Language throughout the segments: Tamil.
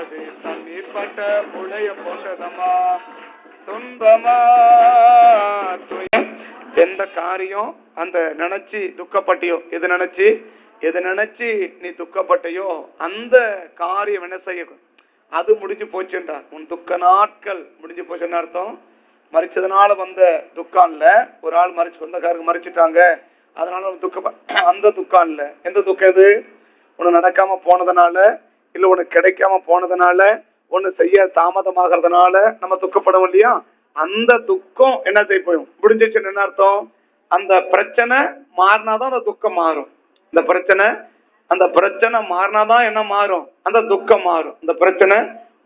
அது தண்ணீர்பட்ட புழைய போட்டதம்மா துன்பமா. எந்த காரியம் அந்த நினைச்சு துக்கப்பட்டியோ, எது நினைச்சு நீ துக்கப்பட்டையோ அந்த காரியம் என்ன செய்யும், அது முடிஞ்சு போச்சுன்றார். உன் துக்க நாட்கள் முடிஞ்சு போச்சுன்னு அர்த்தம். மறிச்சதுனால வந்த துக்கம் இல்ல. ஒரு ஆள் மறிச்சு சொந்தக்காரங்க மறிச்சுட்டாங்க அதனால அந்த துக்கம் இல்ல. எந்த துக்கம் இது? உனக்கு நடக்காம போனதுனால, இல்ல உனக்கு கிடைக்காம போனதுனால, ஒண்ணு செய்ய தாமதமாகறதுனால நம்ம துக்கப்படும் இல்லையா, அந்த துக்கம் என்ன செய்ய போயும் முடிஞ்சிச்சுன்னு என்ன அர்த்தம்? அந்த பிரச்சனை மாறினாதான் அந்த துக்கம் மாறும். அந்த பிரச்சனை மாறினாதான் என்ன மாறும்? அந்த துக்கம் மாறும். அந்த பிரச்சனை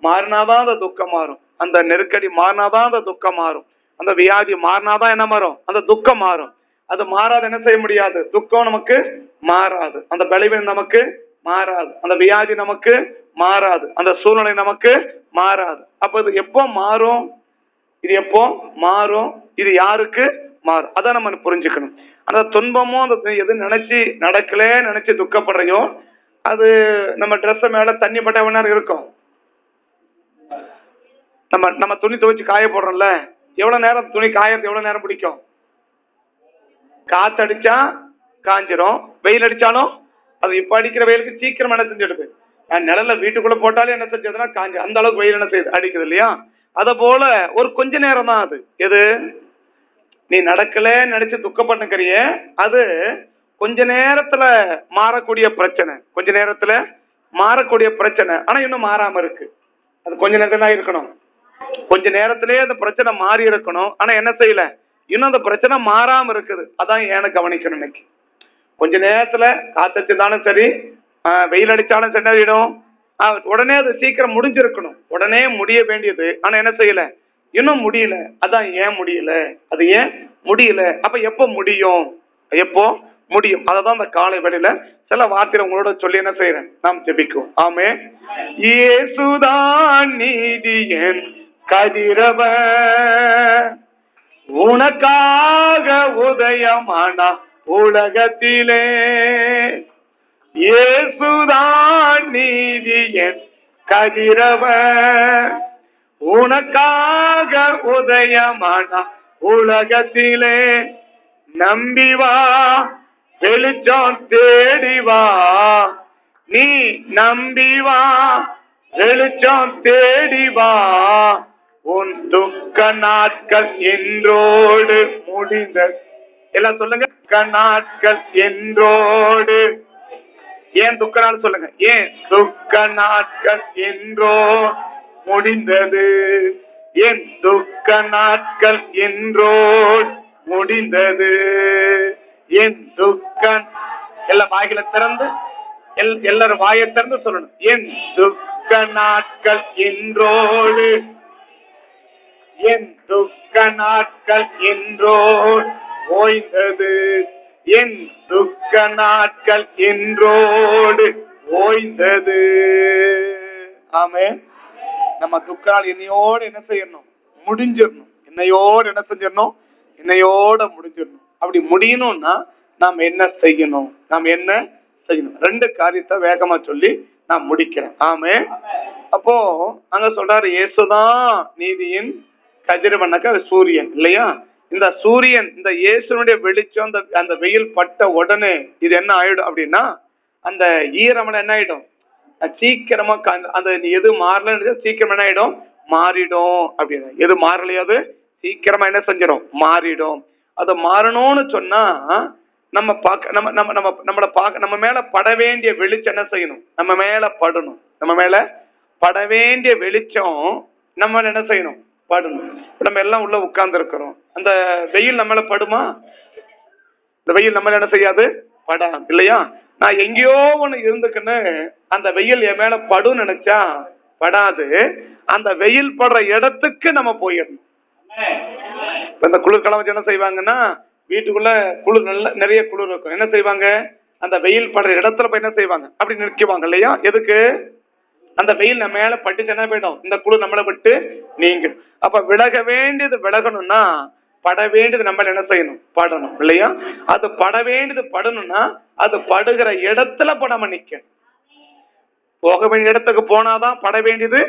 மாறினாதான் அந்த துக்கம் மாறும். அந்த நெருக்கடி மாறினாதான் அந்த துக்கம் மாறும். அந்த வியாதி மாறினாதான் என்ன மாறும்? அந்த துக்கம் மாறும். அது மாறாது என்ன செய்ய முடியாது. துக்கம் நமக்கு மாறாது, அந்த பலவீனம் நமக்கு மாறாது, அந்த வியாதி நமக்கு மாறாது, அந்த சூழ்நிலை நமக்கு மாறாது. அப்ப இது எப்போ மாறும்? இது எப்போ மாறும்? இது யாருக்கு மாறும்? அதான் நம்ம புரிஞ்சுக்கணும். அந்த துன்பமும் அந்த எது நினைச்சு நடக்கல நினைச்சு துக்கப்படுறையோ, அது நம்ம ட்ரெஸ் மேல தண்ணி பட்ட நேரம் இருக்கும். நம்ம துணி துவைச்சு காய போடுறோம்ல, எவ்வளவு நேரம் துணி காயறது எவ்வளவு நேரம் பிடிக்கும்? காத்தடிச்சா காஞ்சிரும், வெயில் அடிச்சாலும் அது இப்ப அடிக்கிற வெயிலுக்கு சீக்கிரம் என்ன செஞ்சிடுது, நிழல்ல வீட்டுக்குள்ள போட்டாலே என்ன செஞ்சதுன்னா காஞ்சி, அந்த அளவுக்கு வெயில் என்ன செய்யுது, அடிக்குது இல்லையா? அத போல ஒரு கொஞ்ச நேரம் தான் அது. எது நீ நடக்கல நினைச்சு துக்கப்பட்டுக்கிறிய, அது கொஞ்ச நேரத்துல மாறக்கூடிய பிரச்சனை, கொஞ்ச நேரத்துல மாறக்கூடிய பிரச்சனை. ஆனா இன்னும் மாறாம இருக்கு. அது கொஞ்ச நேரத்துல தான் இருக்கணும், கொஞ்ச நேரத்திலேயே அந்த பிரச்சனை மாறி இருக்கணும். ஆனா என்ன செய்யல, இன்னும் அந்த பிரச்சனை மாறாம இருக்குது. அதான் ஏன்னு கவனிக்கணும். இன்னைக்கு கொஞ்ச நேரத்துல காத்தடிச்சாலும் சரி, வெயில் அடிச்சாலும் சரிடும், உடனே அது சீக்கிரம் முடிஞ்சிருக்கணும், உடனே முடிய வேண்டியது. ஆனா என்ன செய்யல, இன்னும் முடியல. அதான் ஏன் முடியல, அது ஏன் முடியல? அப்ப எப்போ முடியும், எப்போ முடியும்? அததான் அந்த காலை வேளையில சில வார்த்தை உங்களோட சொல்லி என்ன செய்யறேன், நாம் ஜெபிக்கும். ஆமே. இயேசுதான் நீதியின் கதிரவன், உனக்காக உதயமானா உலகத்திலே. இயேசுதான் நீதியின் கதிரவன், உனக்காக உதயமானா உலகத்திலே. நம்பி வா, வெளிச்சம் தேடி வா, நீ நம்பி வா, வெளிச்சம் தேடி வா. உன் துக்க நாட்கள் என்றோடு முடிந்த, எல்லாம் சொல்லுங்க, துக்க நாட்கள் என்றோடு. ஏன் துக்க நாள் சொல்லுங்க, ஏன் துக்க நாட்கள் என்றோ முடிந்தது, என் துக்க நாட்கள் என்றோ முடிந்தது. என் துக்க, எல்லாம் வாயில திறந்து, எல்லாரும் வாயை திறந்து சொல்லணும், என் துக்க நாட்கள் என்றோடு, என் துக்க நாட்கள் என்றோ ஓய்ந்தது, என் துக்க நாட்கள் என்றோடு ஓய்ந்தது. ஆமே. நம்ம துக்க நாள் என்னையோடு என்ன செய்யணும், முடிஞ்சிடணும். என்னையோடு என்ன செஞ்சிடணும், என்னையோட முடிஞ்சிடணும். அப்படி முடியணும்னா நாம் என்ன செய்யணும், நாம் என்ன செய்யணும்? 2 காரியத்தை வேகமா சொல்லி நான் முடிக்கிறேன். ஆமே. அப்போ அங்க சொல்றாரு, இயேசுதான் நீதியின் கதிரவனாக்க சூரியன் இல்லையா? இந்த சூரியன், இந்த இயேசுனுடைய வெளிச்சம், அந்த வெயில் பட்ட உடனே இது என்ன ஆயிடும் அப்படின்னா, அந்த ஈரமனை என்ன ஆயிடும், சீக்கிரமா அந்த எது மாறல சீக்கிரம் என்ன ஆயிடும், மாறிடும். அப்படின்னு எது மாறலையாது சீக்கிரமா என்ன செஞ்சிடும், மாறிடும். அது மாறணும்னு சொன்னா நம்ம பார்க்க, நம்மளை பார்க்க, நம்ம மேல பட வேண்டிய வெளிச்சம் என்ன செய்யணும், நம்ம மேல படணும். நம்ம மேல பட வேண்டிய வெளிச்சம் நம்ம என்ன செய்யணும், படணும். நம்ம எல்லாம் உள்ள உட்கார்ந்து இருக்கிறோம், அந்த வெயில் நம்ம மேல படுமா? இந்த வெயில் நம்ம என்ன செய்யாது, படாது இல்லையா? நான் எங்கேயோ ஒண்ணு இருந்துக்குன்னு அந்த வெயில் என் மேல படும் நினைச்சா படாது. அந்த வெயில் படுற இடத்துக்கு நம்ம போயிடணும். இந்த குளிர்காலம் வச்சு என்ன செய்வாங்கன்னா, வீட்டுக்குள்ள குளிர் நல்ல நிறைய குளிர் இருக்கும், என்ன செய்வாங்க, அந்த வெயில் படுற இடத்துல போய் என்ன செய்வாங்க, அப்படி நிற்குவாங்க இல்லையா? எதுக்கு? அந்த வெயில் நம்ம மேல பட்டுச்சு என்ன போயிடும், இந்த குளிர் நம்மளை விட்டு நீங்க. அப்ப விலக வேண்டியது விலகணும்னா பட வேண்டியது நம்ம என்ன செய்யணும், படணும் இல்லையா? அது பட வேண்டியது படணும்னா அது படுகிற இடத்துல படாம நிக்க. போக வேண்டிய இடத்துக்கு போனாதான் பட வேண்டியது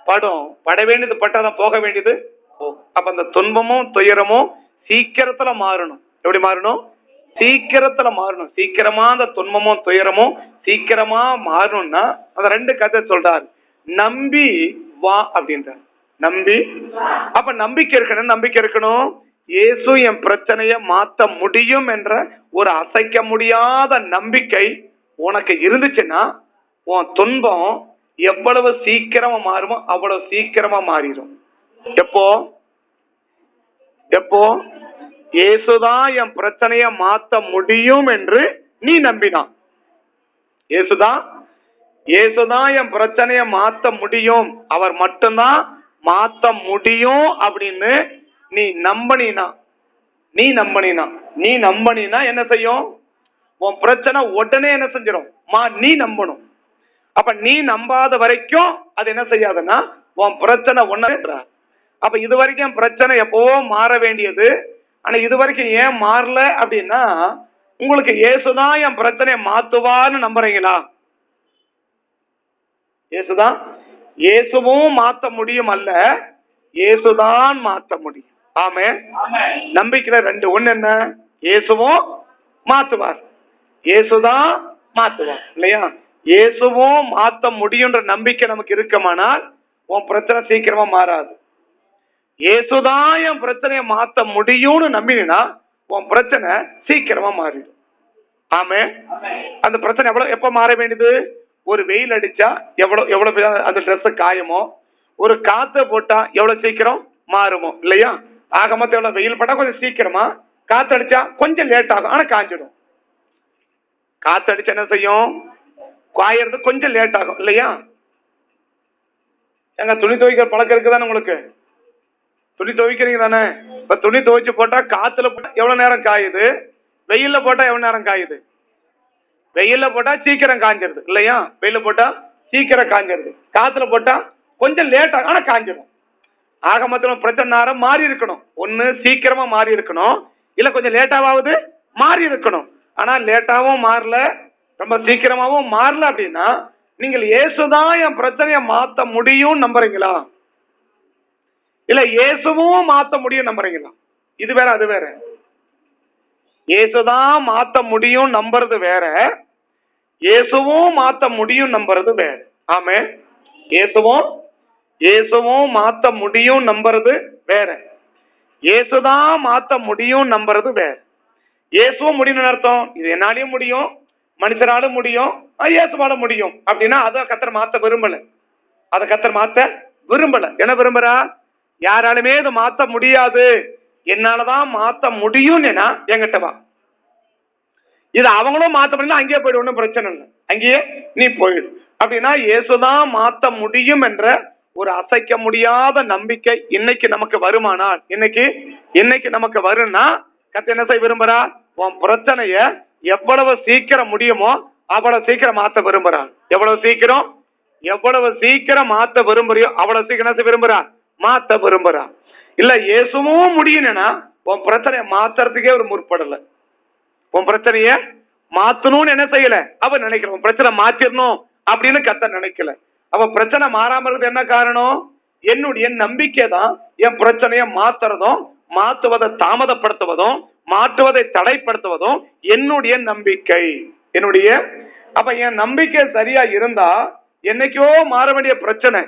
படும், பட வேண்டியது பட்டாதான் போக வேண்டியது போகும். அப்ப அந்த துன்பமும் துயரமும் சீக்கிரத்துல மாறணும். எப்படி மாறணும்? சீக்கிரத்துல மாறணும். சீக்கிரமா அந்த துன்பமும் துயரமும் சீக்கிரமா மாறணும்னா அந்த ரெண்டு கதை சொல்றாரு. நம்பி வா அப்படின்றார். நம்பி, அப்ப நம்பிக்கை இருக்கணும். நம்பிக்கை இருக்கணும். இயேசு என் பிரச்சனைய மாத்த முடியும் என்ற ஒரு அசைக்க முடியாத நம்பிக்கை உனக்கு இருந்துச்சுன்னா உன் துன்பம் எவ்வளவு சீக்கிரமா மாறுமோ அவ்வளவு சீக்கிரமா மாறிடும். எப்போ? எப்போ? இயேசுதான் என் பிரச்சனைய மாத்த முடியும் என்று நீ நம்பினான். இயேசுதான் என் பிரச்சனைய மாத்த முடியும், அவர் மட்டும்தான் மாத்த முடியும் அப்படின்னு நீ நம்பினா என்ன செய்யும்? உன் பிரச்சனை உடனே என்ன செஞ்சிடும்? நீ நம்பணும். அப்ப நீ நம்பாத வரைக்கும் அது என்ன செய்யாதுன்னா உன் பிரச்சனை ஒண்ணு. அப்ப இது வரைக்கும் பிரச்சனை எப்பவோ மாற வேண்டியது, ஆனா இது வரைக்கும் ஏன் மாறல அப்படின்னா உங்களுக்கு இயேசுதான் என் பிரச்சனையை மாத்துவான்னு நம்புறீங்களா? இயேசுதான், இயேசுவும் மாத்த முடியும் அல்ல, இயேசுதான் மாத்த முடியும். ஆமென். நம்பிக்கையில ரெண்டு. ஒண்ணு என்ன? இயேசுவும் மாத்துவார், இயேசுதான் மாத்துவார் இல்லையா? இயேசுவும் மாத்த முடியுன்ற நம்பிக்கை நமக்கு இருக்குமானால் உன் பிரச்சனை சீக்கிரமா மாறாது. இயேசுதான் என் பிரச்சனையை மாத்த முடியும்னு நம்பினா உன் பிரச்சனை சீக்கிரமா மாறிடும். ஆமென். அந்த பிரச்சனை எப்ப மாற வேண்டியது? ஒரு வெயில் அடிச்சா எவ்வளவு அந்த ட்ரெஸ் காயமோ, ஒரு காத்து போட்டா எவ்வளவு சீக்கிரம் மாறுமோ இல்லையா? ஆக மொத்தம் எவ்வளவு வெயில் பட்டா கொஞ்சம் சீக்கிரமா, காத்து அடிச்சா கொஞ்சம் லேட் ஆகும், ஆனா காஞ்சிடும். காத்து அடிச்சா என்ன செய்யும்? காயறது கொஞ்சம் லேட் ஆகும் இல்லையா? எங்க துணி துவைக்கிற பழக்கம் இருக்குதானே உங்களுக்கு? துணி துவைக்கிறீங்க தானே? இப்ப துணி துவைச்சு போட்டா காத்துல போட்டா எவ்வளவு நேரம் காயுது, வெயில்ல போட்டா எவ்வளவு நேரம் காயுது? வெயில்ல போட்டா சீக்கிரம் காஞ்சிருது இல்லையா? வெயில போட்டா சீக்கிரம் காஞ்சிருது, காத்துல போட்டா கொஞ்சம் லேட் ஆகும், ஆனா காஞ்சிடும். ஆக மொத்தம் பிரச்சனை நேரம் மாறி இருக்கணும். ஒண்ணு சீக்கிரமா மாறி இருக்கணும், இல்ல கொஞ்சம் லேட்டாவது மாறி இருக்கணும். ஆனா லேட்டாவும் மாறல, ரொம்ப சீக்கிரமாவும் மாறல அப்படின்னா நீங்கள் இயேசுதான் என் பிரச்சனையை மாத்த முடியும் நம்புறீங்களா? இல்ல இயேசுவும் மாத்த முடியும் நம்புறீங்களா? இது வேற அது வேற. இயேசுதான் மாத்த முடியும் நம்புறது வேற, இயேசுவும் மாத்த முடியும் நம்புறது வேற. ஆமே. இயேசுவும் மாத்த முடியும் நம்புறது வேற, இயேசுதான் மாத்த முடியும் நம்புறது வேற. இயேசுவும் முடியும்னு அர்த்தம் இது என்னாலையும் முடியும், மனுஷனாலும் முடியும், இயேசுவால முடியும் அப்படின்னா அதை கர்த்தர் மாத்த விரும்பல. அதை கர்த்தர் மாத்த விரும்பல. என்ன விரும்புறா? யாராலுமே இதை மாத்த முடியாது, என்னாலதான் மாத்த முடியும், என்கிட்ட வா. இது அவங்களும் மாத்த முடியல, அங்கேயே போயிடு, ஒன்றும் பிரச்சனை இல்லை, அங்கேயே நீ போயிடு அப்படின்னா இயேசுதான் மாத்த முடியும் என்ற ஒரு அசைக்க முடியாத நம்பிக்கை இன்னைக்கு நமக்கு வருமானால், இன்னைக்கு நமக்கு வரும்னா கர்த்தர் என்ன செய்ய விரும்புறா? உன் பிரச்சனைய எவ்வளவு சீக்கிரம் முடியுமோ அவ்வளவு சீக்கிரம் மாத்த விரும்புறான். எவ்வளவு சீக்கிரம் மாத்த விரும்புறியோ அவ்வளவு சீக்கிரம் என்ன விரும்புறா? மாத்த விரும்புறா. இல்ல இயேசுவும் முடியும்னா உன் பிரச்சனைய மாத்துறதுக்கே ஒரு முற்படல. உன் பிரச்சனைய மாத்தணும்னு என்ன செய்யல அவ நினைக்கல. உன் பிரச்சனை மாத்திரணும் அப்படின்னு கர்த்தர் நினைக்கல. அவ பிரச்சனை மாறாம இருக்கு என்ன காரணம்? என்னுடைய நம்பிக்கை தான் என் பிரச்சனைய மாத்துறதும், மாற்றுவதை தாமதப்படுத்துவதும், மாற்றுவதை தடைப்படுத்துவதும் என்னுடைய நம்பிக்கை. அப்ப என் நம்பிக்கை சரியா இருந்தா என்னைக்கோ மாற வேண்டிய பிரச்சனை,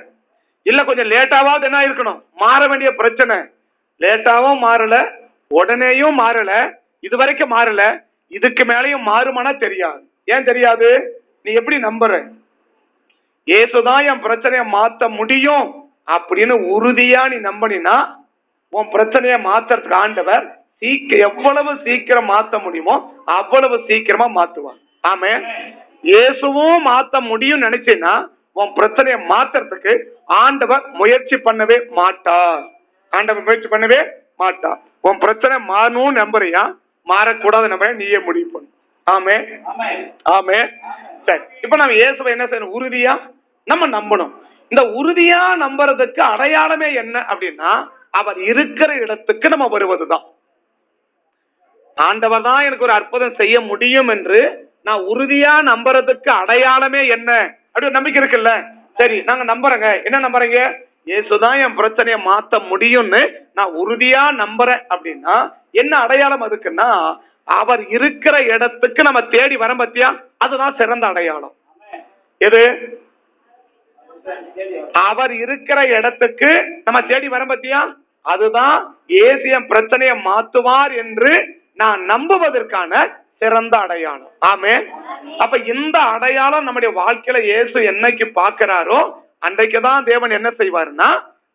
இல்ல கொஞ்சம் லேட்டாவது என்ன இருக்கணும் மாற வேண்டிய பிரச்சனை, லேட்டாவும் மாறல, உடனேயும் மாறல, இதுவரைக்கும் மாறல, இதுக்கு மேலையும் மாறுமானா தெரியாது. ஏன் தெரியாது? நீ எப்படி நம்புற? இயேசுதான் என் பிரச்சனைய மாத்த முடியும் அப்படின்னு உறுதியா நீ நம்பினா உன் பிரச்சனைய மாத்துறதுக்கு ஆண்டவர் எவ்வளவு சீக்கிரம் மாத்த முடியுமோ அவ்வளவு சீக்கிரமா மாத்துவான். ஆமே. இயேசுவும் மாத்த முடியும் நினைச்சேன்னா உன் பிரச்சனைய மாத்துறதுக்கு ஆண்டவர் முயற்சி பண்ணவே மாட்டார். உன் பிரச்சனை மாறணும்னு நம்புறியா? மாறக்கூடாது நம்ப நீயே முடிவு பண்ணு. ஆமே. சரி, இப்ப நம்ம இயேசுவை என்ன செய்யணும்? உறுதியா நம்ம நம்பணும். இந்த உறுதியா நம்புறதுக்கு அடையாளமே என்ன அப்படின்னா அவர் இருக்கிற இடத்துக்கு நம்ம வருவதுதான். ஆண்டவர் தான் எனக்கு ஒரு அற்புதம் செய்ய முடியும் என்று நான் உறுதியா நம்புறதுக்கு அடையாளமே என்ன அப்படி நம்பிக்கை இருக்குல்ல? சரி, நாங்க நம்புறேங்க. என்ன நம்புறீங்க? இயேசுதான் என் பிரச்சனையை மாத்த முடியும்னு நான் உறுதியா நம்புறேன் அப்படின்னா என்ன அடையாளம் அதுக்குன்னா, அவர் இருக்கிற இடத்துக்கு நம்ம தேடி வர பத்தியா, அதுதான் சிறந்த அடையாளம். எது? அவர் இருக்கிற இடத்துக்கு நம்ம தேடி வர பத்தியா, அதுதான் இயேசு என் பிரச்சனையை மாத்துவார் என்று நான் நம்புவதற்கான சிறந்த அடையாளம். ஆமென். அப்ப இந்த அடையாளம் நம்முடைய வாழ்க்கையில இயேசு என்னைக்கு பார்க்கிறாரோ அன்றைக்குதான் தேவன் என்ன செய்வார்னா,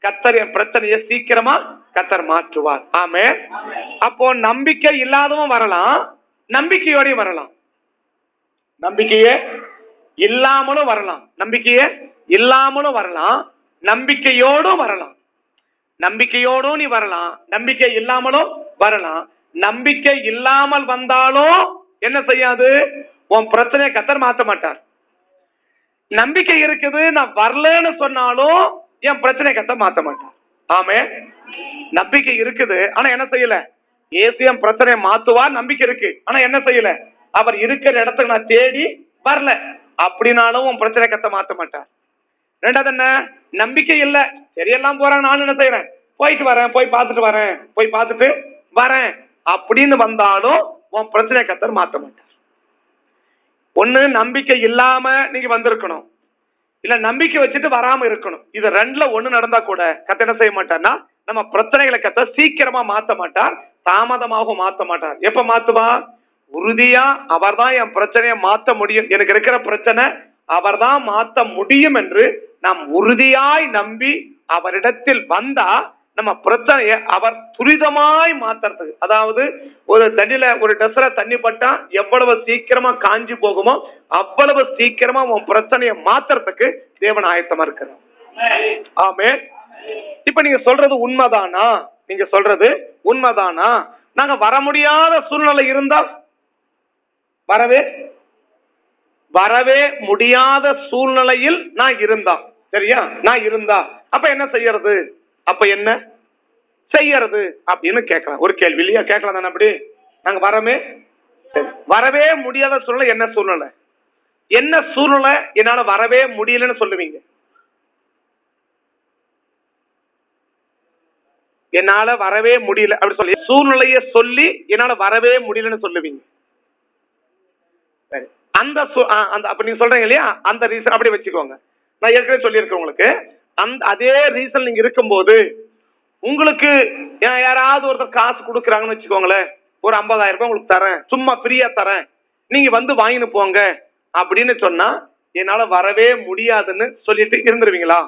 கர்த்தர் என் பிரச்சனையை சீக்கிரமா கர்த்தர் மாற்றுவார். ஆமென். அப்போ நம்பிக்கை இல்லாதவன் வரலாம், நம்பிக்கையோடையும் வரலாம். நம்பிக்கையே இல்லாமலும் வரலாம், நம்பிக்கையே இல்லாமலும் வரலாம், நம்பிக்கையோடும் வரலாம். நம்பிக்கையோடும் நீ வரலாம், நம்பிக்கை இல்லாமலும் வரலாம். நம்பிக்கை இல்லாமல் வந்தாலும் என்ன செய்யாது, உன் பிரச்சனையை கர்த்தர் மாத்த மாட்டார். நம்பிக்கை இருக்குது, நான் வரலன்னு சொன்னாலும் என் பிரச்சனையை கர்த்தர் மாத்த மாட்டார். ஆமென். நம்பிக்கை இருக்குது, ஆனா என்ன செய்யல, இயேசு என் பிரச்சனையை மாத்துவார் நம்பிக்கை இருக்கு, ஆனா என்ன செய்யல, அவர் இருக்கிற இடத்துக்கு நான் தேடி வரல அப்படின்னாலும் உன் பிரச்சனை கர்த்தர் மாத்த மாட்டார். ரெண்டாவது என்ன, நம்பிக்கை இல்ல, சரியெல்லாம் போறாங்க, நானும் என்ன செய்யறேன், போயிட்டு வரேன், போய் பார்த்துட்டு வரேன் அப்படின்னு வந்தாலும் உன் பிரச்சனை கர்த்தர் மாத்த மாட்டார். ஒண்ணு நம்பிக்கை இல்லாம நீங்க வந்திருக்கணும், இல்ல நம்பிக்கை வச்சுட்டு வராம இருக்கணும். இது ரெண்டுல ஒண்ணு நடந்தா கூட கர்த்தர் என்ன செய்ய மாட்டார்னா, நம்ம பிரச்சனைகளை கர்த்தர் சீக்கிரமா மாத்த மாட்டார், தாமதமாகவும் மாத்த மாட்டார். எப்ப மாத்துவா, உறுதியா அவர்தான் என் பிரச்சனையை மாத்த முடியும், எனக்கு இருக்கிற பிரச்சனை அவர்தான் மாத்த முடியும் என்று நாம் உறுதியாய் நம்பி அவரிடத்தில் வந்தா நம்ம பிரச்சனையை அவர் துரிதமாய் மாத்துறதுக்கு, அதாவது ஒரு தண்ணியில ஒரு டஸ்ல தண்ணி பட்டா எவ்வளவு சீக்கிரமா காஞ்சி போகுமோ அவ்வளவு சீக்கிரமா உன் பிரச்சனையை மாத்துறதுக்கு தேவன் ஆயத்தமா இருக்கிறார். ஆமென். இப்ப நீங்க சொல்றது உண்மைதானா, நீங்க சொல்றது உண்மைதானா? நாங்க வர முடியாத சூழ்நிலை இருந்தா, வரவே முடியாத சூழ்நிலையில் நான் இருந்தா, சரியா, நான் இருந்தா அப்ப என்ன செய்யறது, அப்ப என்ன செய்யறது அப்படின்னு கேட்கலாம். ஒரு கேள்வி இல்லையா, கேட்கலாம் தானே? அப்படி நாங்க வரவே முடியாத சூழ்நிலை என்ன சூழ்நிலை, என்ன சூழ்நிலை என்னால வரவே முடியலன்னு சொல்லுவீங்க? என்னால வரவே முடியல அப்படி சொல்லி சூழ்நிலைய சொல்லி என்னால வரவே முடியலன்னு சொல்லுவீங்க. அந்த அப்ப நீங்க சொல்றீங்க இல்லையா, அந்த ரீசன் அப்படி வச்சுக்கோங்க. நான் ஏற்கனவே சொல்லியிருக்கேன் உங்களுக்கு, அந்த அதே ரீசன் நீங்க இருக்கும்போது உங்களுக்கு யாராவது ஒருத்தர் காசு கொடுக்குறாங்கன்னு வச்சுக்கோங்களேன், ஒரு 50,000 ரூபாய் உங்களுக்கு தரேன், சும்மா ஃப்ரீயா தரேன், நீங்க வந்து வாங்கின்னு போங்க அப்படின்னு சொன்னா என்னால வரவே முடியாதுன்னு சொல்லிட்டு இருந்துருவீங்களா?